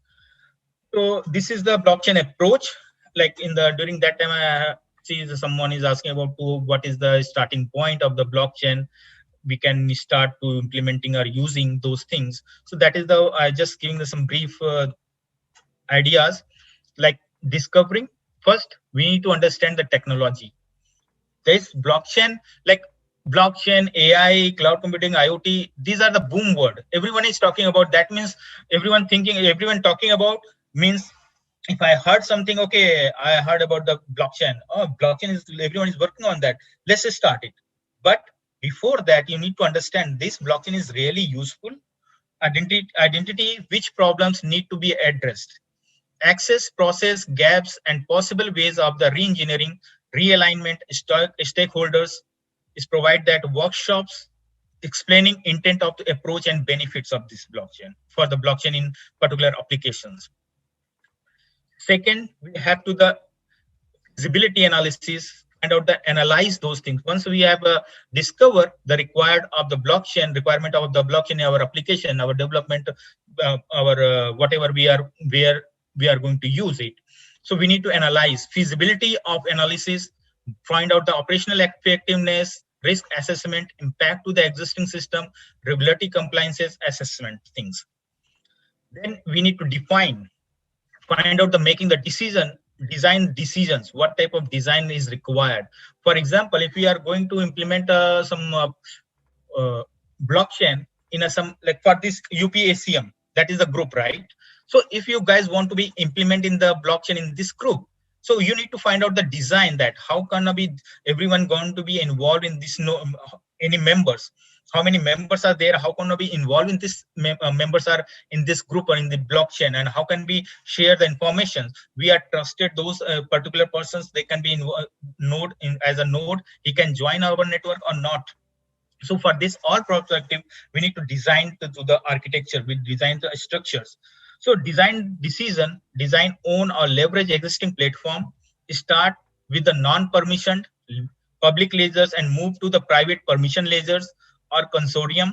So this is the blockchain approach. Like during that time, I see someone is asking about what is the starting point of the blockchain. We can start to implementing or using those things. So that is just giving some brief ideas, like discovering. First, we need to understand the technology. This blockchain, like blockchain, AI, cloud computing, IoT, these are the boom word. Everyone is talking about. That means everyone talking about means, if I heard something, okay, I heard about the blockchain. Oh, blockchain is, everyone is working on that. Let's just start it. But before that, you need to understand this blockchain is really useful. Identity, which problems need to be addressed. Access, process, gaps, and possible ways of the re-engineering, realignment, stakeholders is provide that workshops explaining intent of the approach and benefits of this blockchain for the blockchain in particular applications. Second, we have to the feasibility analysis, find out analyze those things. Once we have discovered the requirement of the blockchain, our application, our development, our whatever where we are going to use it. So we need to analyze feasibility of analysis, find out the operational effectiveness, risk assessment, impact to the existing system, regulatory compliances assessment things. Then we need to find out the making the design decisions, what type of design is required. For example, if we are going to implement some blockchain in some, like for this UPACM, that is a group, right? So if you guys want to be implementing the blockchain in this group, so you need to find out the design, that how can be everyone going to be involved in this, any members, how many members are there, how can be involved in this, members are in this group or in the blockchain, and how can we share the information. We are trusted those particular persons, they can be in node as a node, he can join our network or not. So for this all perspective, we need to design to the architecture, we design the structures. So design decision, design, own or leverage existing platform, start with the non-permissioned public ledgers and move to the private permission ledgers or consortium.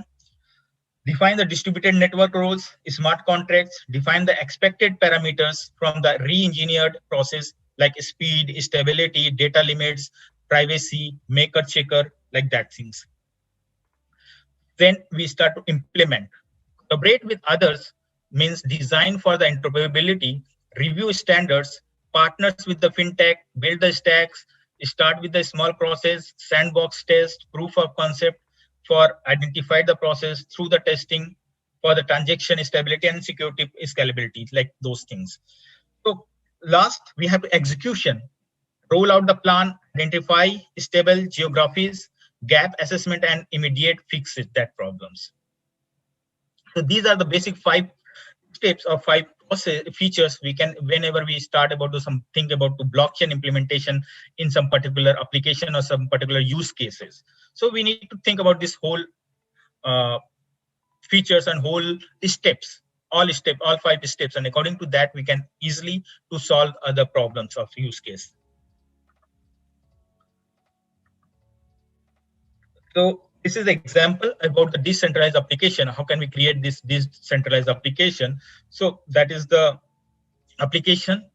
Define the distributed network roles, smart contracts, define the expected parameters from the re-engineered process like speed, stability, data limits, privacy, maker checker, like that things. Then we start to implement. Collaborate with others means design for the interoperability, review standards, partners with the fintech, build the stacks, start with the small process, sandbox test, proof of concept for identify the process through the testing for the transaction stability and security scalability, like those things. So last, we have execution. Roll out the plan, identify stable geographies, gap assessment, and immediate fixes that problems. So these are the basic 5 steps or 5 features we can, whenever we start about to think about the blockchain implementation in some particular application or some particular use cases. So we need to think about this whole features and whole steps, all 5 steps, and according to that we can easily to solve other problems of use case. So this is an example about the decentralized application. How can we create this decentralized application? So that is the application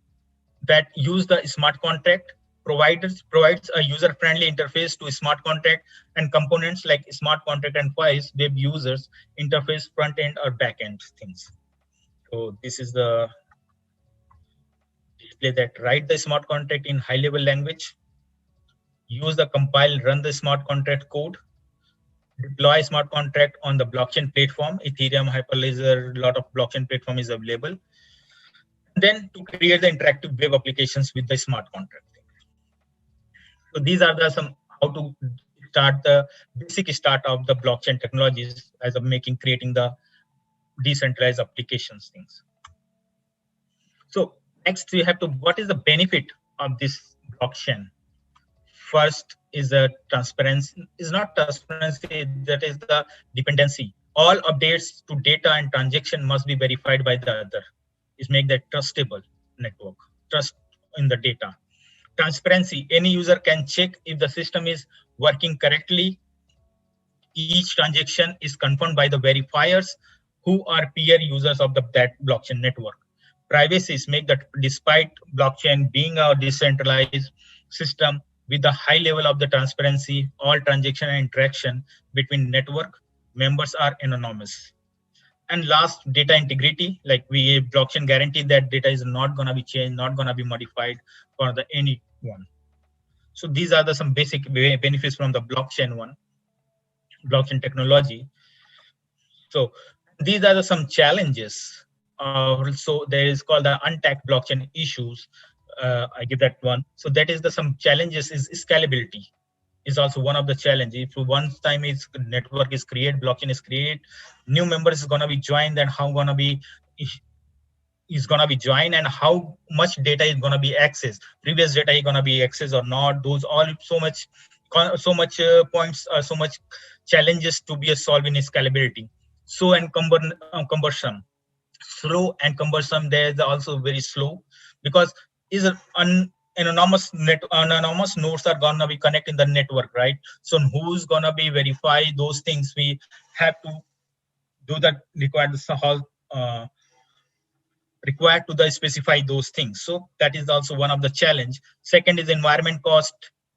that use the smart contract, provides a user-friendly interface to smart contract and components like smart contract and files, web users, interface, front end or back end things. So this is the display that write the smart contract in high level language, use the compile, run the smart contract code, deploy smart contract on the blockchain platform, Ethereum, Hyperledger, a lot of blockchain platform is available. Then to create the interactive web applications with the smart contract. So these are the some how to start the basic start of the blockchain technologies as of creating the decentralized applications things. So next we have to, what is the benefit of this blockchain? First is the transparency, is not transparency, that is the dependency. All updates to data and transaction must be verified by the other. Is make that trustable network, trust in the data. Transparency, any user can check if the system is working correctly. Each transaction is confirmed by the verifiers who are peer users of that blockchain network. Privacy is make that despite blockchain being a decentralized system with the high level of the transparency, all transaction and interaction between network members are anonymous. And last, data integrity, like we blockchain guarantee that data is not going to be changed, not going to be modified for the anyone. So these are the some basic benefits from the blockchain technology. So these are the some challenges. Also, there is called the untapped blockchain issues. I give that one. So that is the some challenges is scalability. Is also one of the challenges. If once time is network is created, blockchain is created, new members is gonna be joined, and how gonna be is gonna be joined, and how much data is gonna be accessed. Previous data is gonna be accessed or not. Those all so much points, so much challenges to be solved in scalability. So and cumbersome, slow and cumbersome. There is also very slow because is anonymous nodes are gonna be connected in the network, right? So who's gonna be verify those things? We have to do that, required to specify those things. So that is also one of the challenge. Second is environment cost.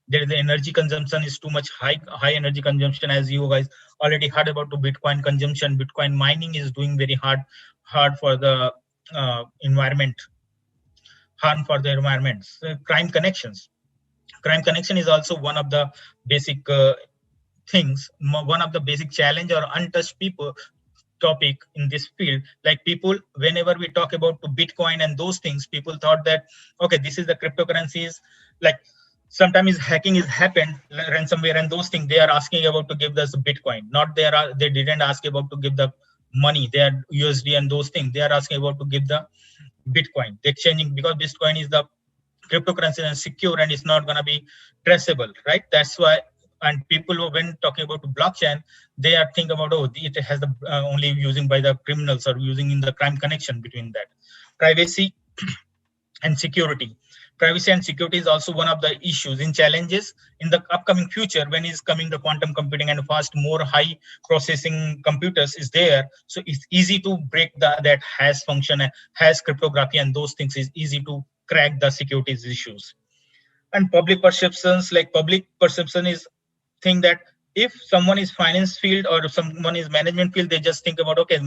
there is the energy consumption is too much high energy consumption. As you guys already heard about the Bitcoin consumption, Bitcoin mining is doing very hard for the environment, harm for the environment. Crime connection is also one of the basic things, one of the basic challenge or untouched people topic in this field. Like people, whenever we talk about to Bitcoin and those things, people thought that, okay, this is the cryptocurrencies. Like sometimes hacking is happened, ransomware and those things, they are asking about to give us Bitcoin. Not they didn't ask about to give the money, they are USD and those things. They are asking about to give the Bitcoin. The exchanging, because Bitcoin is the cryptocurrency and secure and it's not going to be traceable, right? That's why. And people when talking about blockchain, they are thinking about, oh, it has the only using by the criminals or using in the crime connection between that. Privacy and security. Privacy and security is also one of the issues in challenges in the upcoming future when is coming the quantum computing and fast, more high processing computers is there. So it's easy to break that hash function and hash cryptography and those things is easy to crack the security issues. And public perceptions, like public perception is thing that if someone is finance field or someone is management field, they just think about, okay,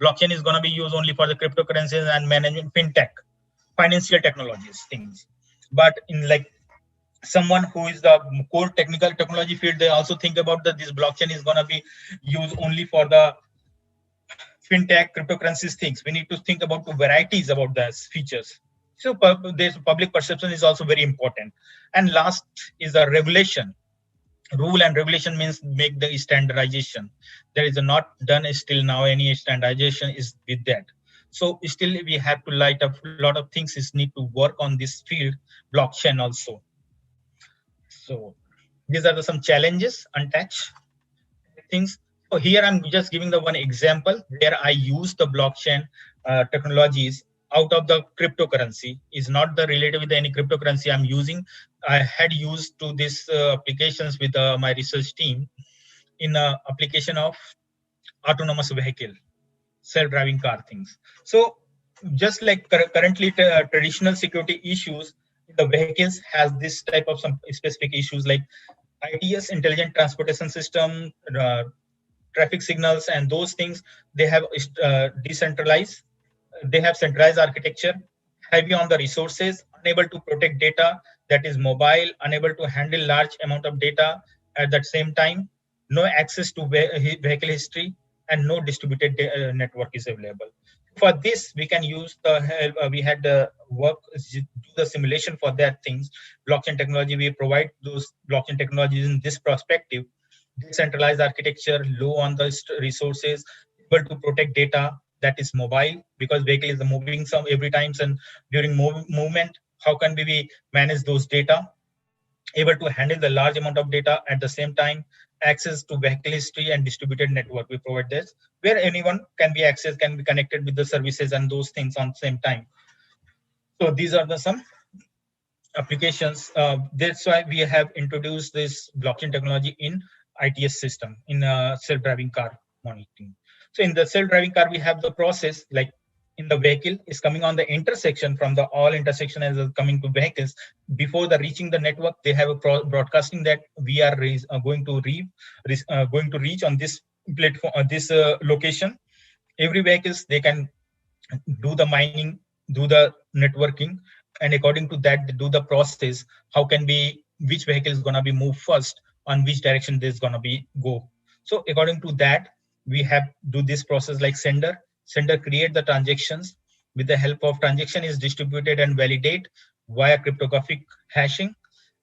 blockchain is going to be used only for the cryptocurrencies and management, fintech, financial technologies things. But in like someone who is the core technical technology field, they also think about that this blockchain is going to be used only for the fintech cryptocurrencies things. We need to think about the varieties about those features. So there's public perception is also very important. And last is the regulation. Rule and regulation means make the standardization. There is not done still now any standardization is with that. So still we have to light up a lot of things is need to work on this field, blockchain also. So these are some challenges, untouched things. So here I'm just giving the one example where I use the blockchain technologies out of the cryptocurrency. Is not the related with any cryptocurrency I'm using. I had used to this applications with my research team in application of autonomous vehicle, self-driving car things. So just like currently traditional security issues, the vehicles has this type of some specific issues like ITS, intelligent transportation system, traffic signals and those things. They have decentralized. They have centralized architecture, heavy on the resources, unable to protect data that is mobile, unable to handle large amount of data at that same time, no access to vehicle history, and no distributed network is available. For this, we can use the help. We had work do the simulation for that things. Blockchain technology, we provide those blockchain technologies in this perspective. Decentralized architecture, low on the resources, able to protect data that is mobile, because vehicle is moving some every time and during movement. How can we manage those data? Able to handle the large amount of data at the same time, access to vehicle history and distributed network. We provide this where anyone can be accessed, can be connected with the services and those things on the same time. So these are the some applications. That's why we have introduced this blockchain technology in ITS system in self-driving car monitoring. So in the self-driving car, we have the process like in the vehicle is coming on the intersection from the all intersection as coming to vehicles. Before the reaching the network, they have a broadcasting that we are going to reach on this platform, this location. Every vehicles they can do the mining, do the networking, and according to that, they do the process. How can be which vehicle is gonna be moved first, on which direction this gonna be go. So according to that, we have do this process like sender create the transactions. With the help of transaction is distributed and validate via cryptographic hashing,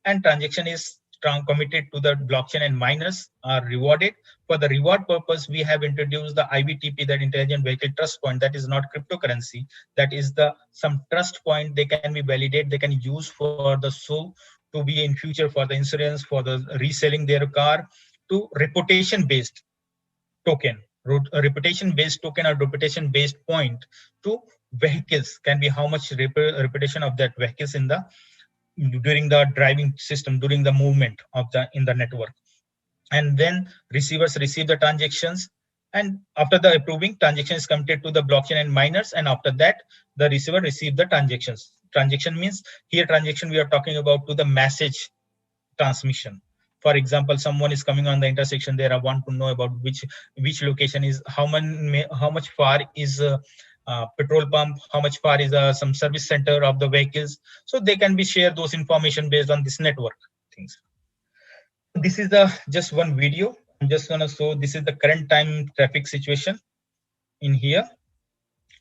and transaction is committed to the blockchain and miners are rewarded. For the reward purpose, we have introduced the IVTP, that intelligent vehicle trust point. That is not cryptocurrency, that is the some trust point they can be validate, they can use for the to be in future for the insurance, for the reselling their car, to reputation based token, a reputation based token or reputation based point to vehicles can be how much reputation of that vehicles in the during the driving system, during the movement of the in the network. And then receivers receive the transactions, and after the approving, transaction is committed to the blockchain and miners, and after that the receiver receive the transactions. Transaction means here transaction we are talking about to the message transmission. For example, someone is coming on the intersection there. I want to know about which location is how much far is petrol pump, how much far is some service center of the vehicles. So they can be share those information based on this network things. This is the just one video. I'm just gonna show this is the current time traffic situation in here,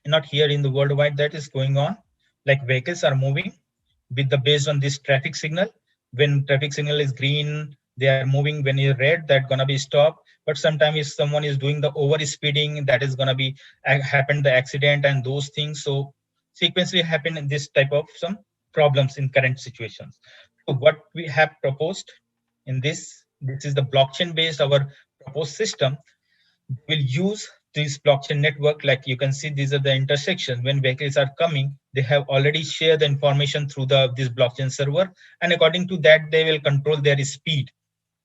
not here in the worldwide that is going on. Like vehicles are moving with the based on this traffic signal. When traffic signal is green, they are moving. When it's red, that's gonna be stopped. But sometimes if someone is doing the over speeding, that is gonna be happen the accident and those things. So sequentially happen in this type of some problems in current situations. So what we have proposed in this is the blockchain based our proposed system. Will use this blockchain network. Like you can see, these are the intersections. When vehicles are coming, they have already shared the information through this blockchain server, and according to that they will control their speed,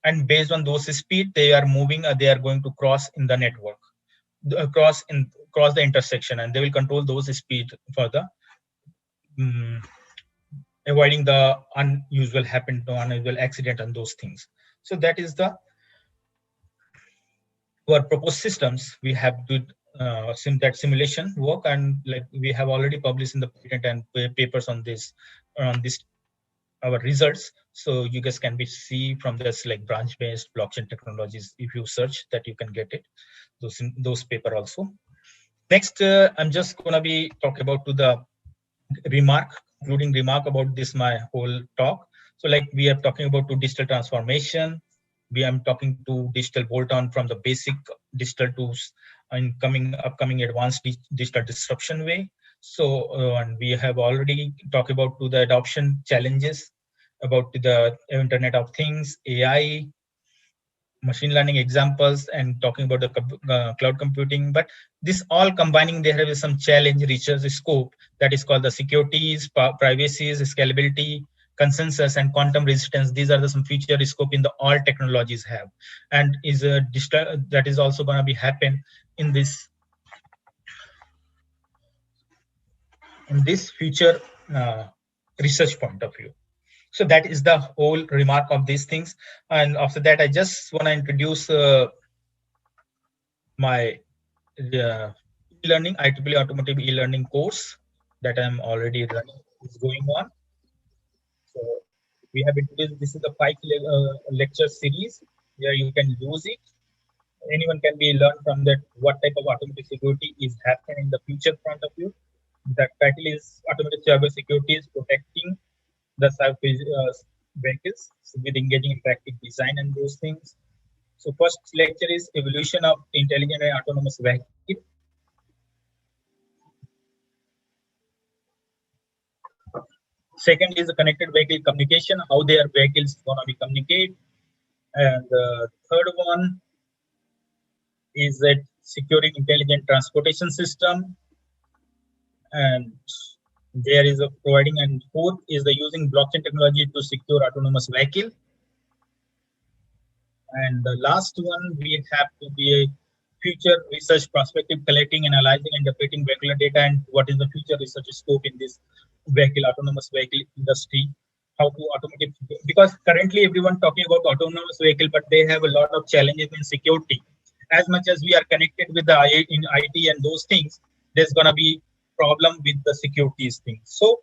and based on those speed they are moving, they are going to cross in the network, cross the intersection, and they will control those speed for the avoiding the unusual accident and those things. So that is the our proposed systems. We have to that simulation work, and like we have already published in the patent and papers on this our results. So you guys can see from this like branch-based blockchain technologies. If you search that, you can get it. Those paper also. Next, I'm just gonna be talk about to the concluding remark about this my whole talk. So like we are talking about to digital transformation. We am talking to digital bolt-on from the basic digital tools and upcoming advanced digital disruption way. So and we have already talked about to the adoption challenges about the Internet of Things, AI, machine learning examples, and talking about the cloud computing. But this all combining, there is some challenge research scope that is called the securities, privacy, scalability, consensus, and quantum resistance. These are some future scope in the all technologies have, and is a that is also going to be happen in this future research point of view. So that is the whole remark of these things. And after that, I just want to introduce my e-learning, IEEE Automotive e-learning course that I'm already running, is going on. So we have introduced, this is the 5 lecture series where you can use it. Anyone can be learned from that what type of automotive security is happening in the future front of you. The title is Automotive Cyber Security is Protecting the vehicles with engaging interactive design and those things. So first lecture is evolution of intelligent and autonomous vehicle. Second is the connected vehicle communication, how their vehicles gonna be communicate. And the third one is that securing intelligent transportation system. And there is a providing, and fourth is the using blockchain technology to secure autonomous vehicle. And the last one, we have to be a future research perspective, collecting, analyzing, and interpreting vehicular data, and what is the future research scope in this autonomous vehicle industry. How to automotive, because currently everyone talking about autonomous vehicle, but they have a lot of challenges in security. As much as we are connected with the in IT and those things, there's gonna be problem with the securities things. So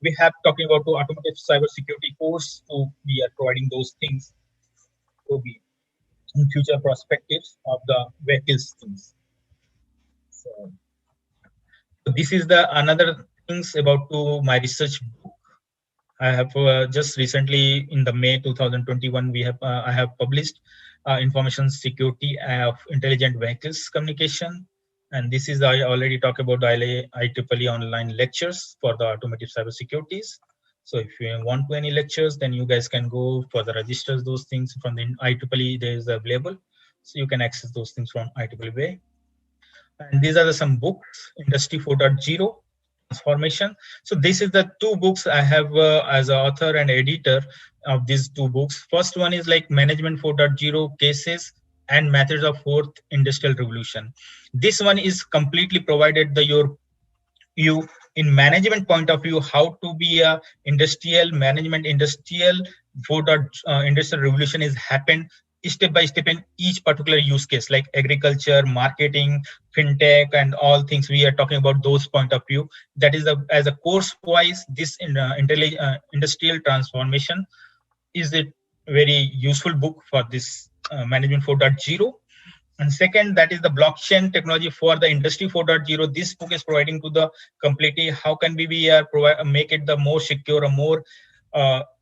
we have talking about the automotive cyber security course, so we are providing those things to be in future perspectives of the vehicles things. So this is the another things about to my research book. I have just recently in the May 2021 we have I have published information security of intelligent vehicles communication. And this is, I already talked about IEEE online lectures for the automotive cyber securities. So if you want any lectures, then you guys can go for the registers, those things from the IEEE, there is available. So you can access those things from IEEE way. And these are some books, Industry 4.0, Transformation. So this is the two books I have as an author and editor of these two books. First one is like Management 4.0 Cases and Methods of Fourth Industrial Revolution. This one is completely provided your you in management point of view how to be a industrial management. Industrial 4. Industrial revolution is happened step by step in each particular use case, like agriculture, marketing, fintech, and all things. We are talking about those point of view. That is as a course wise, this industrial transformation is a very useful book for this management 4.0. And second, that is the blockchain technology for the industry 4.0. This book is providing to the completely how can we be make it the more secure or more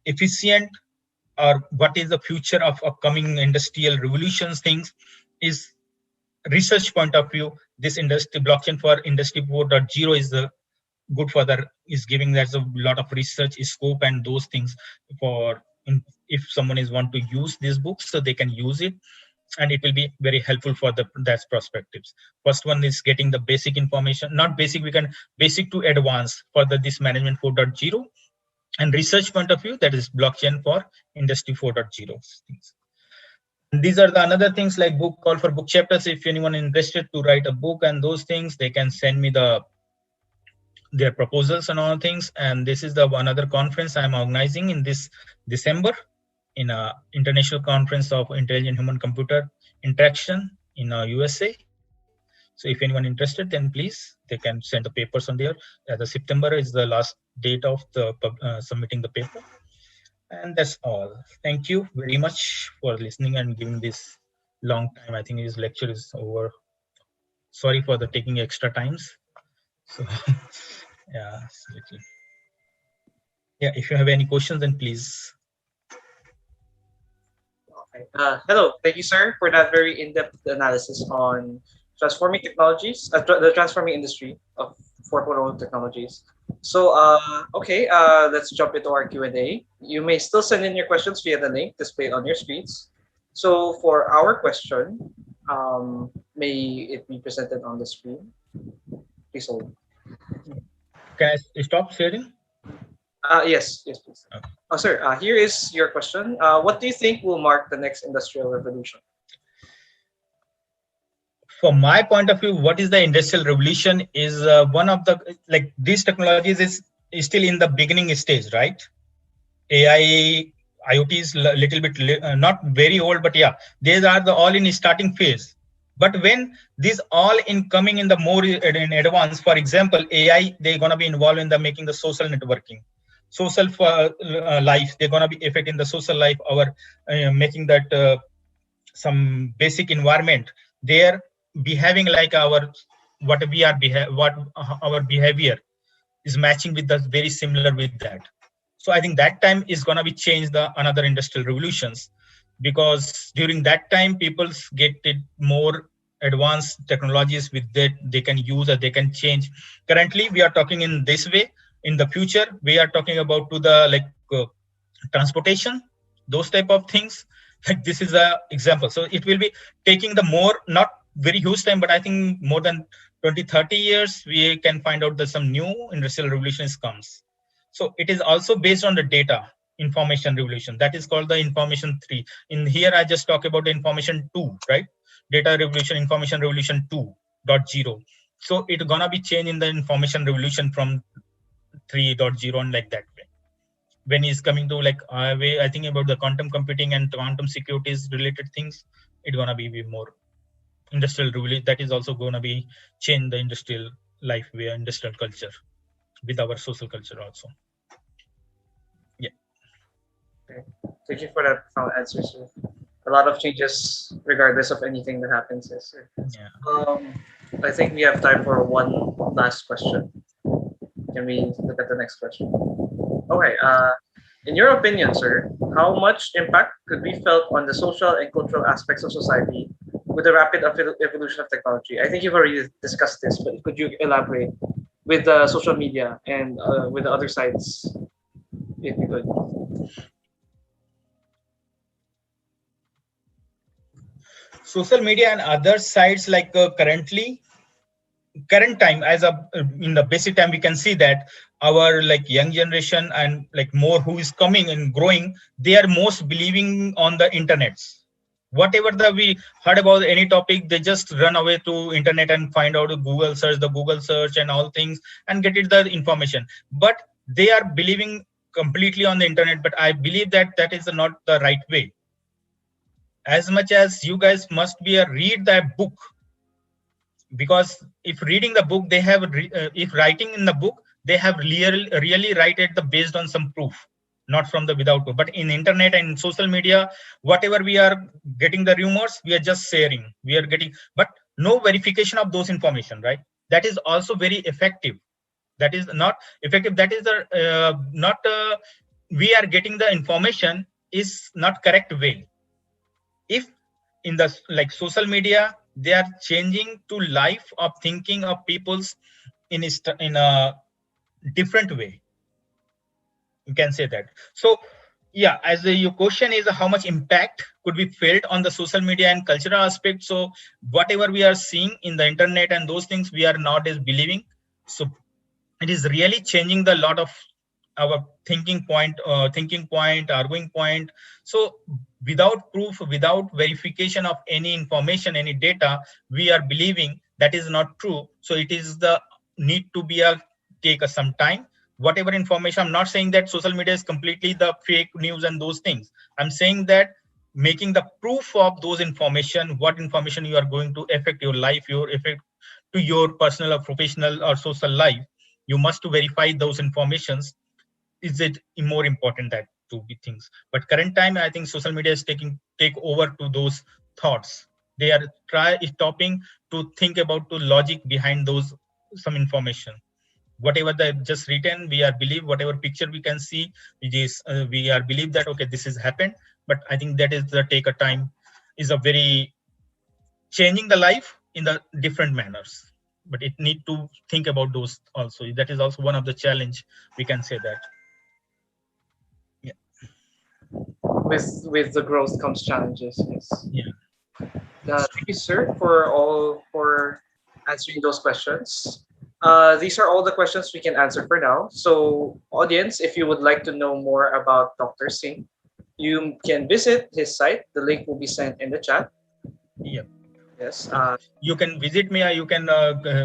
efficient, or what is the future of upcoming industrial revolutions things. Is research point of view, this industry blockchain for industry 4.0 is the good for the is giving there's a lot of research scope and those things for if someone is want to use this book, so they can use it, and it will be very helpful for the that's perspectives. First one is getting the basic information, not basic, we can basic to advanced for the this management 4.0, and research point of view, that is blockchain for industry 4.0 things. And these are the another things like book call for book chapters. If anyone interested to write a book and those things, they can send me their proposals and all things. And this is the another conference I'm organizing in this December, in a international conference of intelligent human computer interaction in USA. So if anyone interested, then please they can send the papers on there. The September is the last date of the submitting the paper. And that's all. Thank you very much for listening and giving this long time. I think his lecture is over. Sorry for the taking extra times. So yeah, if you have any questions, then please. Okay. Hello, thank you, sir, for that very in-depth analysis on transforming technologies, the transforming industry of 4.0 technologies. So, okay, let's jump into our Q&A. You may still send in your questions via the link displayed on your screens. So, for our question, may it be presented on the screen? Please hold. Can I stop sharing? Yes, please. Okay. Oh, sir, here is your question. What do you think will mark the next industrial revolution? From my point of view, what is the industrial revolution is one of the, like these technologies is still in the beginning stage, right? AI, IoT is a little bit, not very old, but yeah, these are the all in starting phase. But when these all in coming in the more in advance, for example, AI, they're going to be involved in the making the social networking, social life, they're going to be affecting the social life, our making that some basic environment there behaving like our what we are what our behavior is matching with us very similar with that. So I think that time is going to be changed the another industrial revolutions, because during that time people get it more advanced technologies with that they can use or they can change. Currently we are talking in this way. In the future we are talking about to the like transportation, those type of things. Like this is a example. So it will be taking the more not very huge time, but I think more than 20-30 years we can find out that some new industrial revolutions comes. So it is also based on the data information revolution, that is called the information 3. In here I just talk about the information 2, right? Data revolution, information revolution 2.0. So it's gonna be changed in the information revolution from 3.0 and like that way. When he's coming to like I think about the quantum computing and quantum securities related things, it's gonna be more industrial revolution. That is also gonna be change the industrial life way, industrial culture with our social culture also. Yeah. Okay. Thank you for that profound answer, sir. A lot of changes regardless of anything that happens. Yes, sir. Yeah. I think we have time for one last question. Can we look at the next question? Okay. In your opinion, sir, how much impact could be felt on the social and cultural aspects of society with the rapid evolution of technology? I think you've already discussed this, but could you elaborate with social media and with the other sites, if you could? Social media and other sites like current time as a in the basic time we can see that our like young generation and like more who is coming and growing, they are most believing on the internets. Whatever we heard about any topic, they just run away to internet and find out the Google search and all things and get it the information. But they are believing completely on the internet. But I believe that that is not the right way. As much as you guys must be a read that book, because if reading the book, they have if writing in the book, they have really write it the based on some proof, not from the without proof. But in internet and social media, whatever we are getting the rumors, we are just sharing, we are getting, but no verification of those information, right? That is also very effective. That is not effective. That is the not we are getting the information is not correct way. If in the like social media, they are changing to life of thinking of people's in a different way, you can say that. So yeah, as your question is how much impact could be felt on the social media and cultural aspect. So whatever we are seeing in the internet and those things, we are nowadays believing. So it is really changing the lot of our thinking point, arguing point. So without proof, without verification of any information, any data, we are believing that is not true. So it is the need to be take some time. Whatever information, I'm not saying that social media is completely the fake news and those things. I'm saying that making the proof of those information, what information you are going to affect your life, your effect to your personal or professional or social life, you must verify those informations. Is it more important that to be things? But current time, I think social media is take over to those thoughts. They are stopping to think about the logic behind those some information. Whatever they just written, we are believe. Whatever picture we can see, it is we are believe that okay, this has happened. But I think that is the take a time is a very changing the life in the different manners. But it need to think about those also. That is also one of the challenge, we can say that. Yeah. With the growth comes challenges. Yes. Yeah. Thank you, sir, for answering those questions. These are all the questions we can answer for now. So, audience, if you would like to know more about Dr. Singh, you can visit his site. The link will be sent in the chat. Yeah. Yes. You can visit me, or you can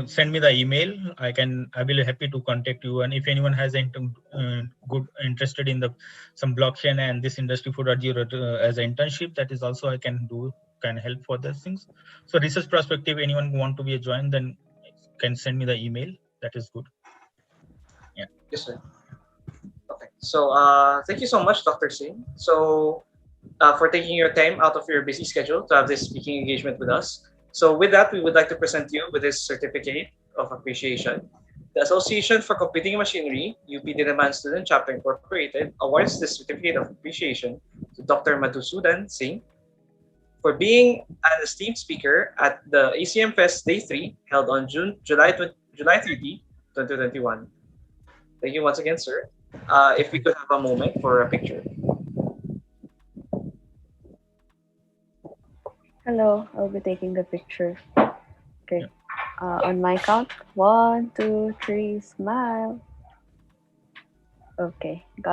send me the email. I will be happy to contact you. And if anyone has good interested in some blockchain and this industry 4.0 as an internship, that is also I can help for those things. So research perspective, anyone who want to be a join, then can send me the email. That is good. Yeah. Yes, sir. Okay. So, thank you so much, Dr. Singh. So, for taking your time out of your busy schedule to have this speaking engagement with us. So with that, we would like to present you with this certificate of appreciation. The Association for Computing and Machinery, UP Dinaman Student Chapter Incorporated, awards this certificate of appreciation to Dr. Madhusudan Singh for being an esteemed speaker at the ACM Fest Day 3 held on July 30, 2021. Thank you once again, sir. If we could have a moment for a picture. Hello, I'll be taking the picture. Okay. On my count, 1, 2, 3, smile. Okay, got